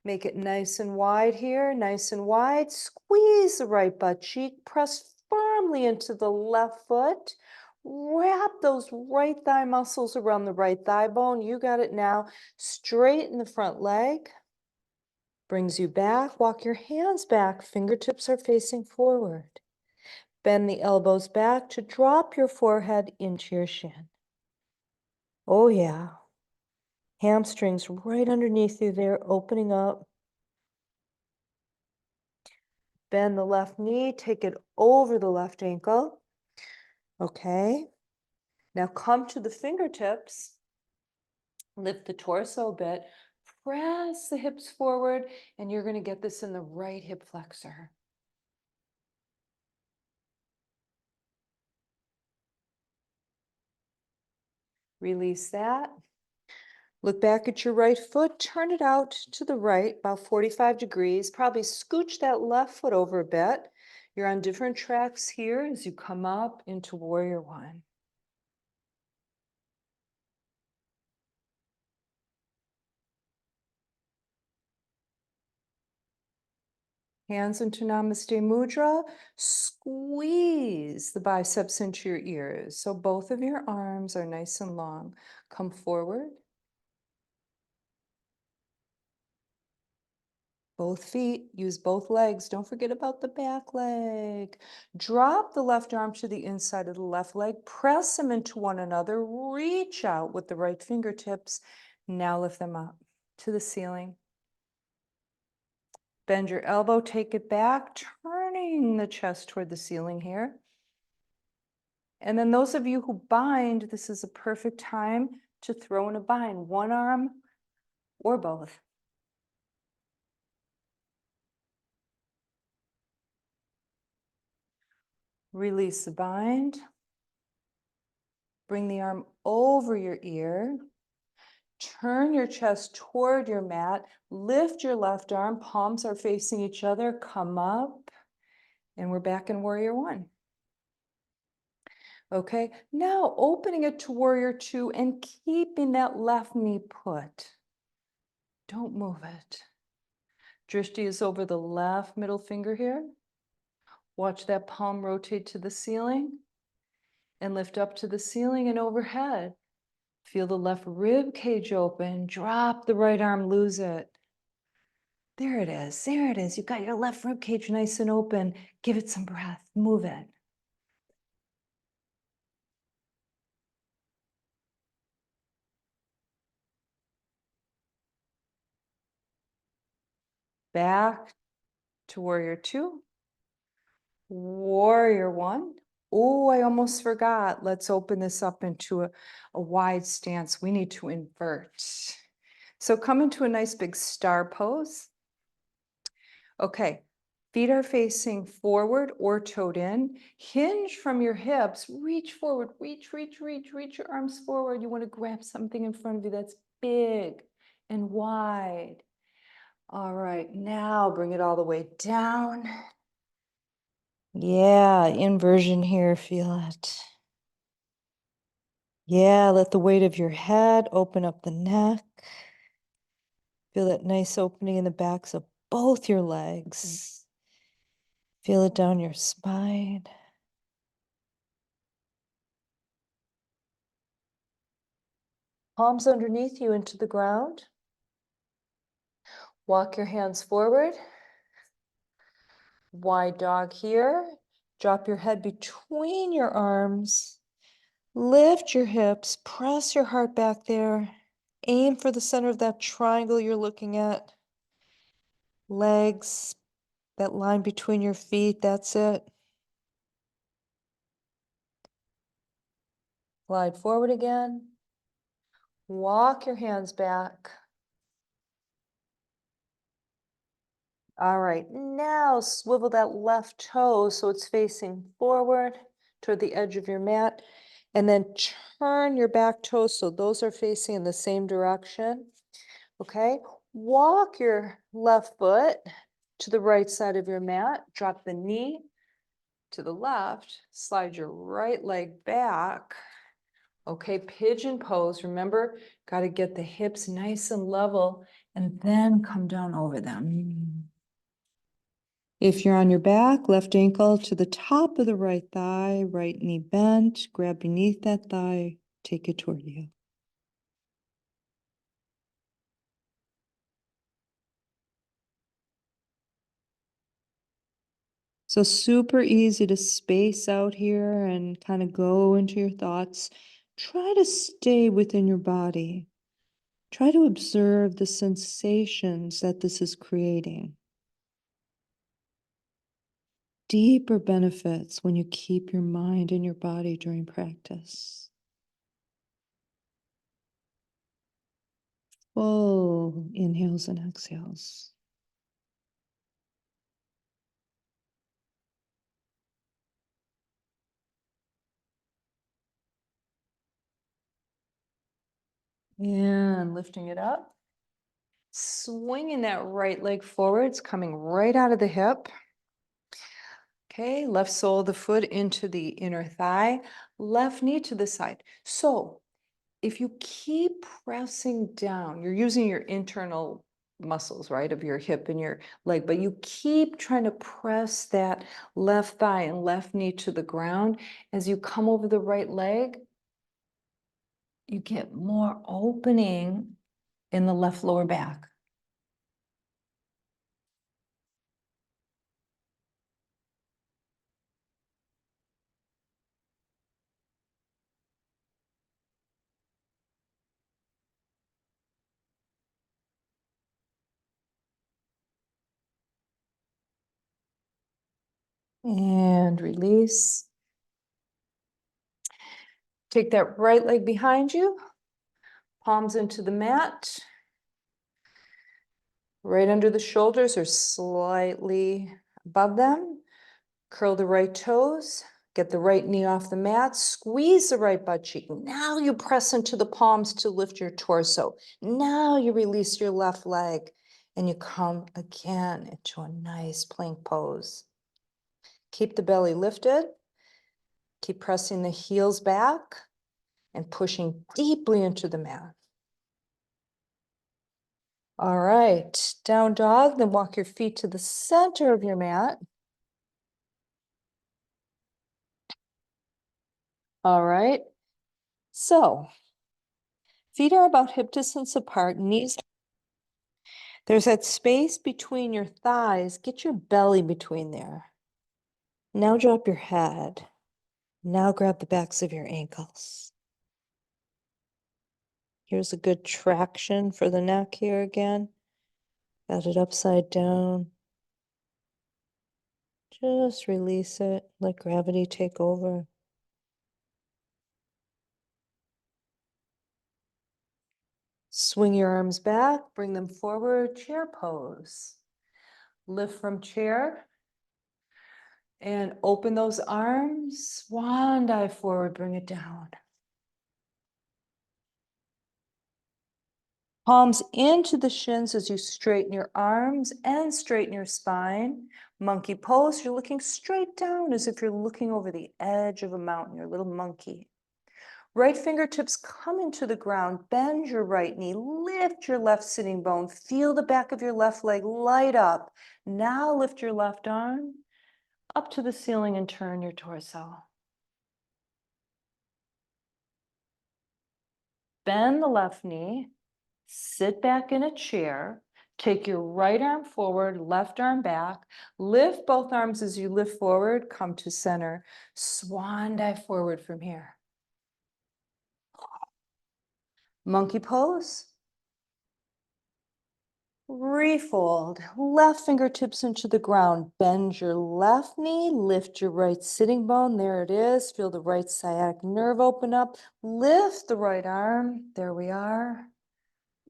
Make it nice and wide here, nice and wide. Squeeze the right butt cheek. Press firmly into the left foot. Wrap those right thigh muscles around the right thigh bone. You got it now. Straighten the front leg. Brings you back. Walk your hands back. Fingertips are facing forward. Bend the elbows back to drop your forehead into your shin. Oh, yeah. Hamstrings right underneath you there, opening up. Bend the left knee, take it over the left ankle. Okay. Now come to the fingertips. Lift the torso a bit. Press the hips forward, and you're going to get this in the right hip flexor. Release that. Look back at your right foot, turn it out to the right, about 45 degrees. Probably scooch that left foot over a bit. You're on different tracks here as you come up into Warrior One. Hands into Namaste Mudra. Squeeze the biceps into your ears. So both of your arms are nice and long. Come forward. Both feet, use both legs. Don't forget about the back leg. Drop the left arm to the inside of the left leg. Press them into one another. Reach out with the right fingertips. Now lift them up to the ceiling. Bend your elbow, take it back, turning the chest toward the ceiling here. And then those of you who bind, this is a perfect time to throw in a bind, one arm or both. Release the bind. Bring the arm over your ear. Turn your chest toward your mat. Lift your left arm. Palms are facing each other. Come up. And we're back in Warrior One. Okay, now opening it to Warrior Two and keeping that left knee put. Don't move it. Drishti is over the left middle finger here. Watch that palm rotate to the ceiling and lift up to the ceiling and overhead. Feel the left rib cage open. Drop the right arm, lose it. There it is. There it is. You've got your left rib cage nice and open. Give it some breath. Move it. Back to Warrior Two. Warrior One. Oh, I almost forgot. Let's open this up into a wide stance. We need to invert. So come into a nice big star pose. Okay, feet are facing forward or toed in. Hinge from your hips. Reach forward. Reach, reach, reach, reach your arms forward. You want to grab something in front of you that's big and wide. All right, now bring it all the way down. Yeah, inversion here, feel it. Yeah, let the weight of your head open up the neck. Feel that nice opening in the backs of both your legs. Feel it down your spine. Palms underneath you into the ground. Walk your hands forward. Wide dog here. Drop your head between your arms. Lift your hips. Press your heart back there. Aim for the center of that triangle you're looking at. Legs, that line between your feet, that's it. Glide forward again. Walk your hands back. All right, now swivel that left toe so it's facing forward toward the edge of your mat. And then turn your back toes so those are facing in the same direction. Okay, walk your left foot to the right side of your mat. Drop the knee to the left. Slide your right leg back. Okay, pigeon pose. Remember, got to get the hips nice and level and then come down over them. If you're on your back, left ankle to the top of the right thigh, right knee bent, grab beneath that thigh, take it toward you. So super easy to space out here and kind of go into your thoughts. Try to stay within your body. Try to observe the sensations that this is creating. Deeper benefits when you keep your mind in your body during practice. Full inhales and exhales. And lifting it up. Swinging that right leg forwards, coming right out of the hip. Okay, left sole of the foot into the inner thigh, left knee to the side. So if you keep pressing down, you're using your internal muscles, right, of your hip and your leg, but you keep trying to press that left thigh and left knee to the ground. As you come over the right leg, you get more opening in the left lower back. And release. Take that right leg behind you, palms into the mat, right under the shoulders or slightly above them. Curl the right toes, get the right knee off the mat, squeeze the right butt cheek. Now you press into the palms to lift your torso. Now you release your left leg and you come again into a nice plank pose. Keep the belly lifted. Keep pressing the heels back and pushing deeply into the mat. All right, down dog, then walk your feet to the center of your mat. All right, so feet are about hip distance apart, knees. There's that space between your thighs. Get your belly between there. Now drop your head. Now grab the backs of your ankles. Here's a good traction for the neck here again. Got it upside down. Just release it. Let gravity take over. Swing your arms back, bring them forward, chair pose. Lift from chair and open those arms. Swan dive forward, bring it down. Palms into the shins as you straighten your arms and straighten your spine. Monkey pose, you're looking straight down as if you're looking over the edge of a mountain, your little monkey. Right fingertips come into the ground, bend your right knee, lift your left sitting bone, feel the back of your left leg light up. Now lift your left arm up to the ceiling and turn your torso. Bend the left knee, sit back in a chair, take your right arm forward, left arm back, lift both arms as you lift forward, come to center, swan dive forward from here. Monkey pose. Refold, left fingertips into the ground, bend your left knee, lift your right sitting bone, there it is, feel the right sciatic nerve open up, lift the right arm, there we are.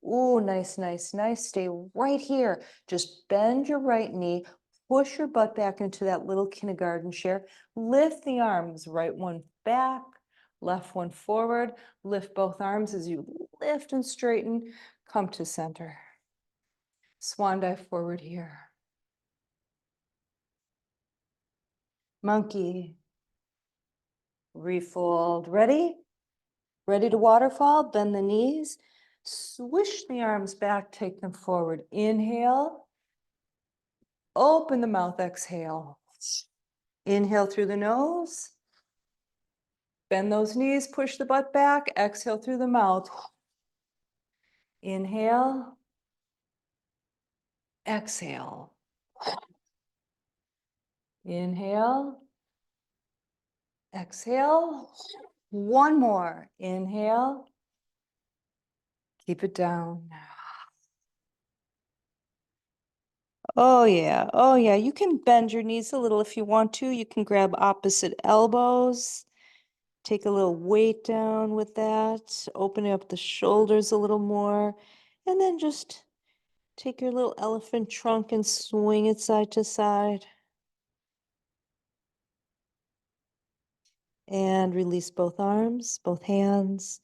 Ooh, nice, nice, nice, stay right here. Just bend your right knee, push your butt back into that little kindergarten chair, lift the arms, right one back, left one forward, lift both arms as you lift and straighten, come to center. Swan dive forward here. monkey, refold. Ready? Ready to waterfall? Bend the knees. Swish the arms back, take them forward. Inhale. Open the mouth, exhale. Inhale through the nose. Bend those knees, push the butt back. Exhale through the mouth. Inhale. Exhale. Inhale. Exhale. One more. Inhale. Keep it down. Oh, yeah. Oh, yeah. You can bend your knees a little if you want to. You can grab opposite elbows. Take a little weight down with that. Open up the shoulders a little more. And then just take your little elephant trunk and swing it side to side. And release both arms, both hands.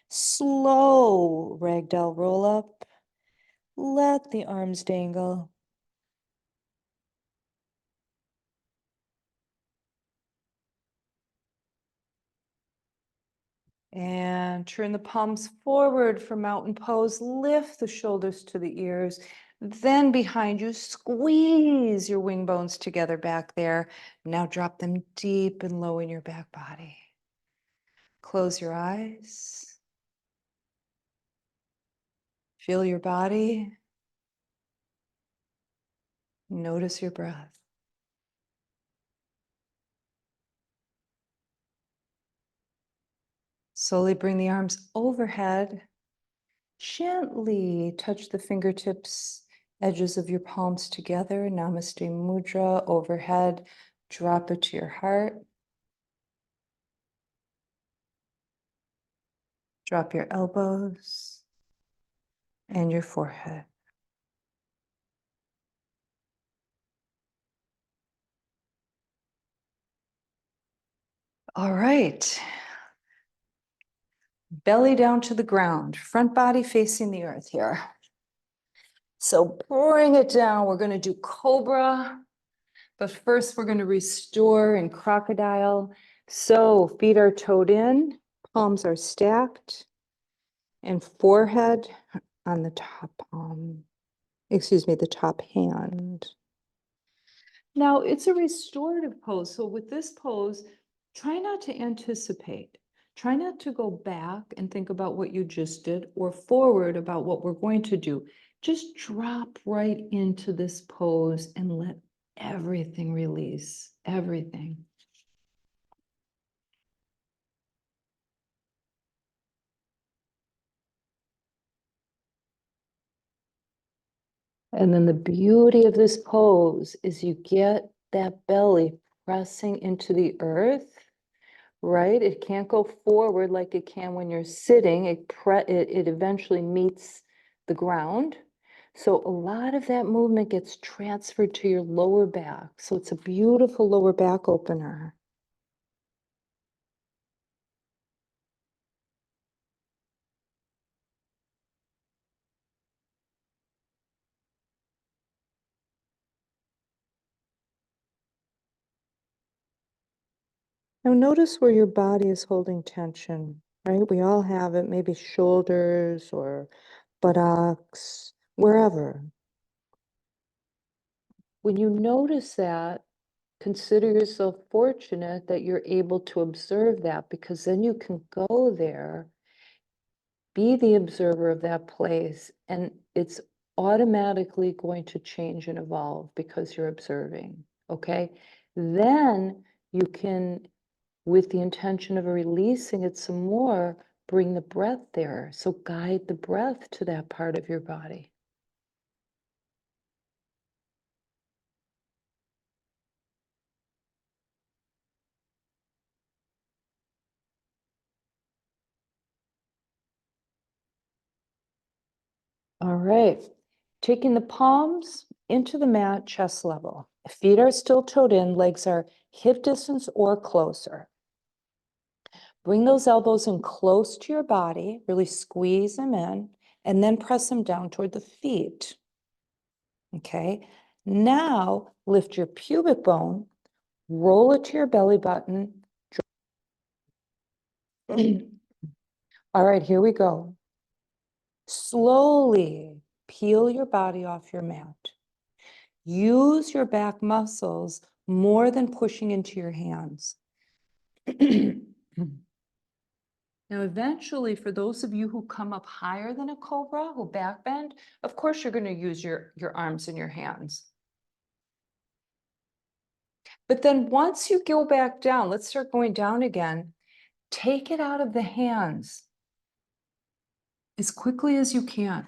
Slow ragdoll roll up. Let the arms dangle. And turn the palms forward for mountain pose. Lift the shoulders to the ears. Then behind you, squeeze your wing bones together back there. Now drop them deep and low in your back body. Close your eyes. Feel your body. Notice your breath. Slowly bring the arms overhead. Gently touch the fingertips, edges of your palms together. Namaste Mudra overhead. Drop it to your heart. Drop your elbows and your forehead. All right. Belly down to the ground, front body facing the earth here. So bring it down. We're going to do cobra, but first we're going to restore in crocodile. So feet are toed in, palms are stacked, and forehead on the top palm. Excuse me, the top hand. Now it's a restorative pose. So with this pose, try not to anticipate. Try not to go back and think about what you just did or forward about what we're going to do. Just drop right into this pose and let everything release, everything. And then the beauty of this pose is you get that belly pressing into the earth, right? It can't go forward like it can when you're sitting. It eventually meets the ground. So a lot of that movement gets transferred to your lower back. So it's a beautiful lower back opener. Now notice where your body is holding tension, right? We all have it, maybe shoulders or buttocks, wherever. When you notice that, consider yourself fortunate that you're able to observe that, because then you can go there, be the observer of that place, and it's automatically going to change and evolve because you're observing, okay? Then you can, with the intention of releasing it some more, bring the breath there. So guide the breath to that part of your body. All right, taking the palms into the mat, chest level. Feet are still toed in, legs are hip distance or closer. Bring those elbows in close to your body, really squeeze them in, and then press them down toward the feet. Okay, now lift your pubic bone, Roll it to your belly button. All right, here we go. Slowly peel your body off your mat. Use your back muscles more than pushing into your hands. Now, eventually, for those of you who come up higher than a cobra, who back bend, of course, you're going to use your arms and your hands. But then once you go back down, let's start going down again. Take it out of the hands as quickly as you can.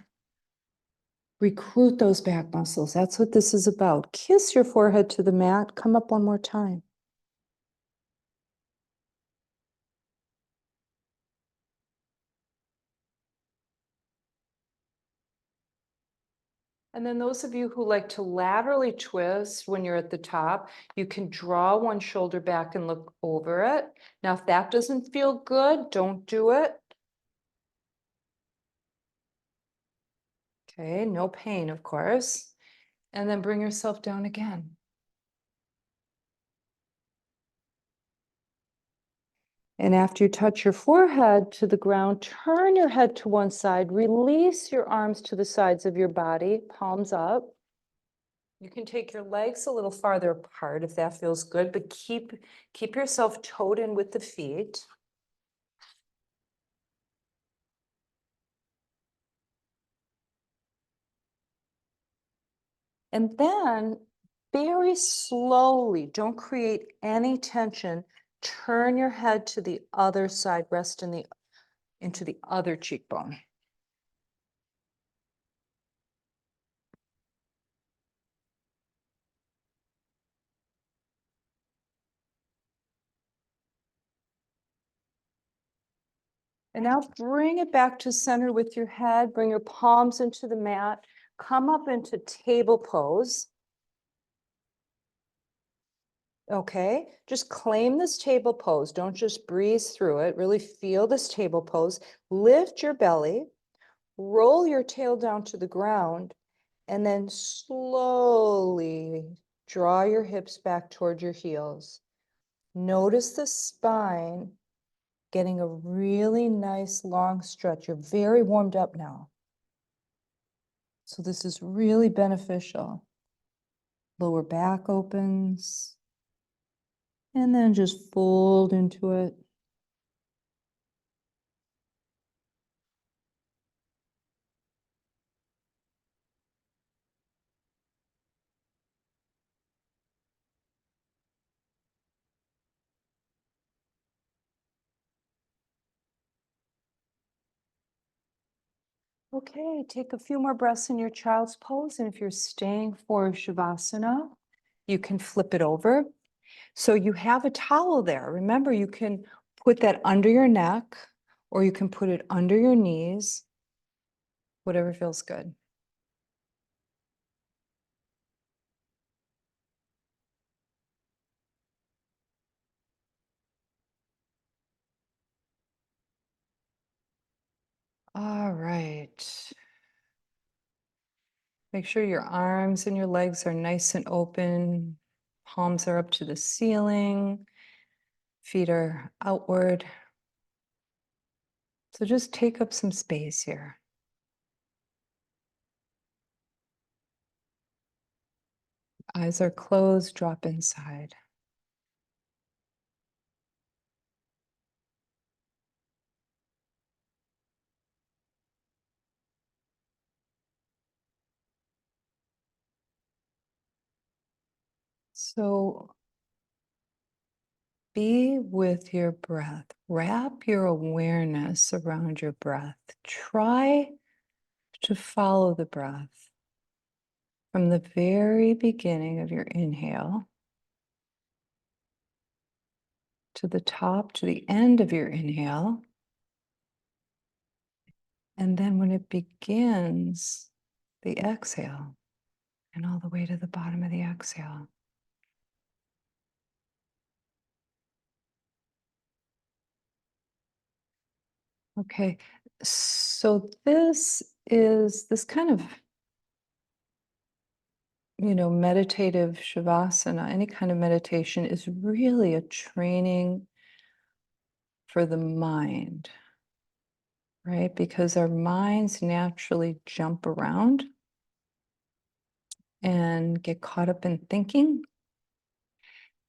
Recruit those back muscles. That's what this is about. Kiss your forehead to the mat. Come up one more time. And then those of you who like to laterally twist when you're at the top, you can draw one shoulder back and look over it. Now, if that doesn't feel good, don't do it. Okay, no pain, of course. And then bring yourself down again. And after you touch your forehead to the ground, turn your head to one side, release your arms to the sides of your body, palms up. You can take your legs a little farther apart if that feels good, but keep yourself toed in with the feet. And then very slowly, don't create any tension, turn your head to the other side, rest into the other cheekbone. And now bring it back to center with your head, bring your palms into the mat, come up into table pose. Okay, just claim this table pose. Don't just breeze through it. Really feel this table pose. Lift your belly, roll your tail down to the ground, and then slowly draw your hips back toward your heels. Notice the spine getting a really nice long stretch. You're very warmed up now. So this is really beneficial. Lower back opens, and then just fold into it. Okay, take a few more breaths in your child's pose. And if you're staying for Shavasana, you can flip it over. So you have a towel there. Remember, you can put that under your neck or you can put it under your knees, whatever feels good. All right. Make sure your arms and your legs are nice and open. Palms are up to the ceiling. Feet are outward. So just take up some space here. Eyes are closed, drop inside. So be with your breath. Wrap your awareness around your breath. Try to follow the breath from the very beginning of your inhale to the top, to the end of your inhale. And then when it begins, the exhale, and all the way to the bottom of the exhale. Okay, so this kind of meditative shavasana, any kind of meditation is really a training for the mind, right? Because our minds naturally jump around and get caught up in thinking.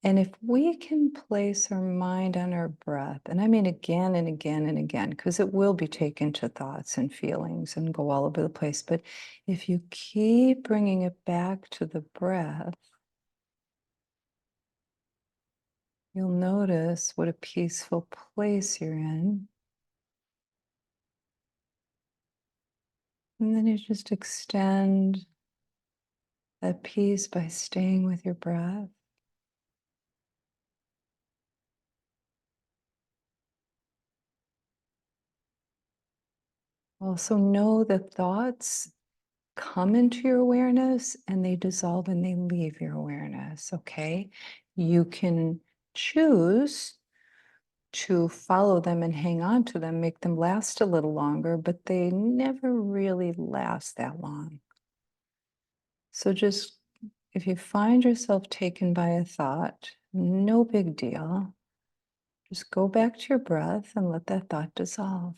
And if we can place our mind on our breath, and I mean again and again and again, because it will be taken to thoughts and feelings and go all over the place. But if you keep bringing it back to the breath, you'll notice what a peaceful place you're in. And then you just extend that peace by staying with your breath. Also, know that thoughts come into your awareness and they dissolve and they leave your awareness, okay? You can choose to follow them and hang on to them, make them last a little longer, but they never really last that long. So just if you find yourself taken by a thought, no big deal. Just go back to your breath and let that thought dissolve.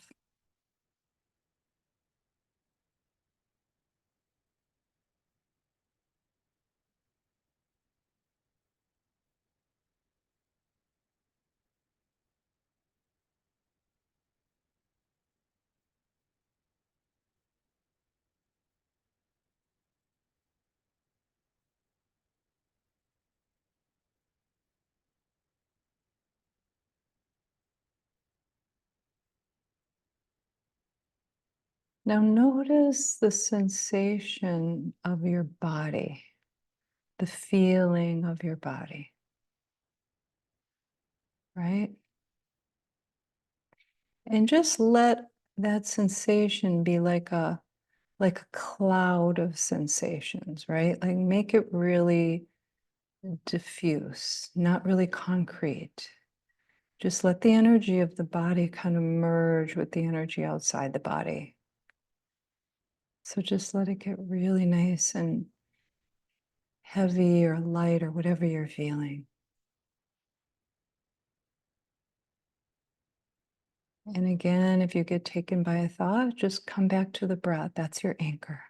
Now notice the sensation of your body, the feeling of your body, right? And just let that sensation be like a cloud of sensations, right? Like make it really diffuse, not really concrete. Just let the energy of the body kind of merge with the energy outside the body. So just let it get really nice and heavy or light or whatever you're feeling. And again, if you get taken by a thought, just come back to the breath. That's your anchor.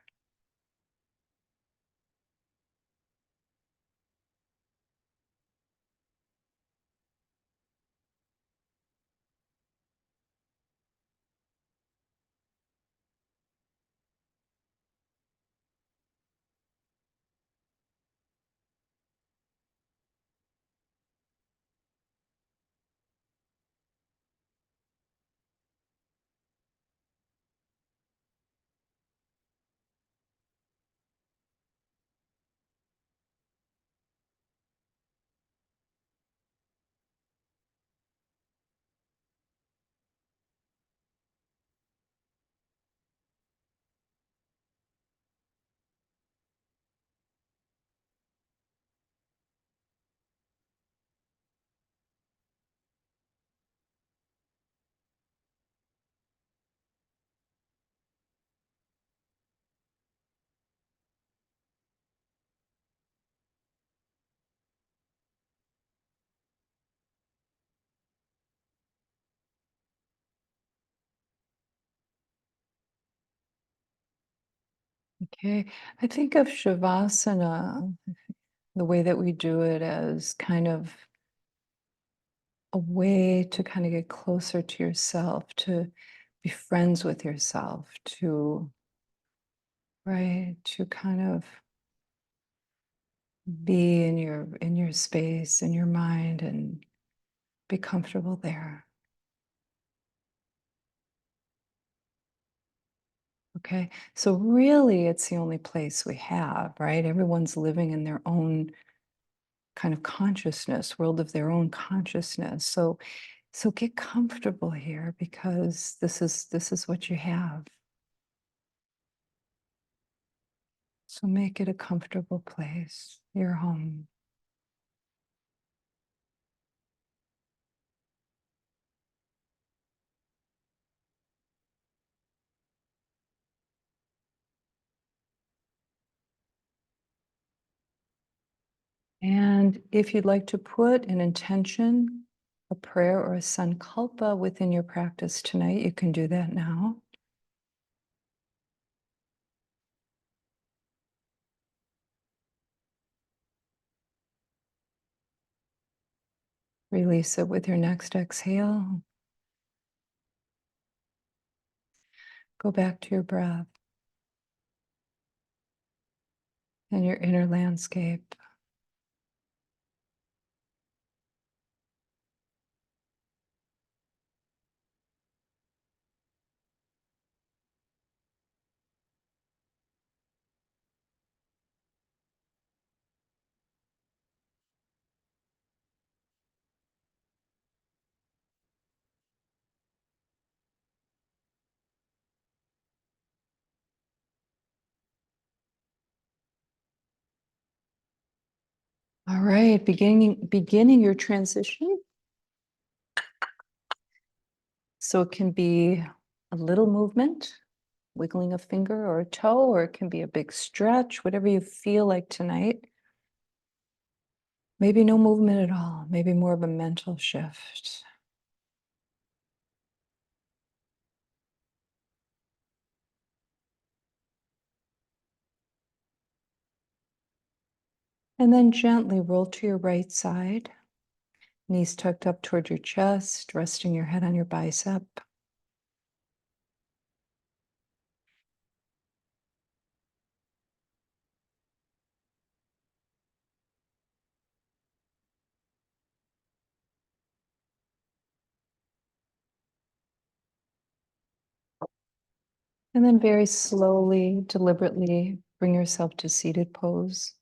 Okay. I think of Shavasana, the way that we do it, as kind of a way to kind of get closer to yourself, to be friends with yourself, to, right, to kind of be in your space, in your mind, and be comfortable there. Okay. So really it's the only place we have, right? Everyone's living in their own kind of consciousness, world of their own consciousness. So get comfortable here because this is what you have. So make it a comfortable place, your home. And if you'd like to put an intention, a prayer, or a sankalpa within your practice tonight, you can do that now. Release it with your next exhale. Go back to your breath and your inner landscape. All right, beginning your transition. So it can be a little movement, wiggling a finger or a toe, or it can be a big stretch, whatever you feel like tonight. Maybe no movement at all, maybe more of a mental shift. And then gently roll to your right side, knees tucked up toward your chest, resting your head on your bicep. And then very slowly, deliberately bring yourself to seated pose.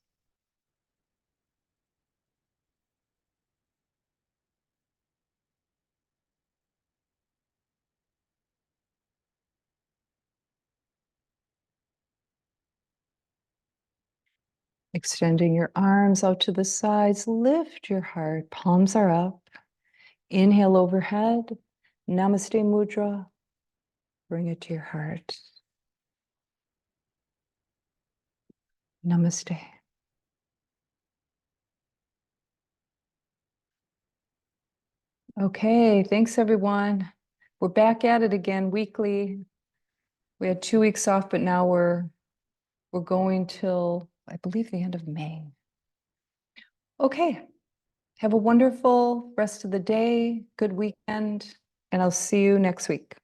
Extending your arms out to the sides, lift your heart, palms are up. Inhale overhead, Namaste Mudra, bring it to your heart. Namaste. Okay, thanks everyone. We're back at it again weekly. We had 2 weeks off, but now we're going till, I believe, the end of May. Okay, have a wonderful rest of the day, good weekend, and I'll see you next week.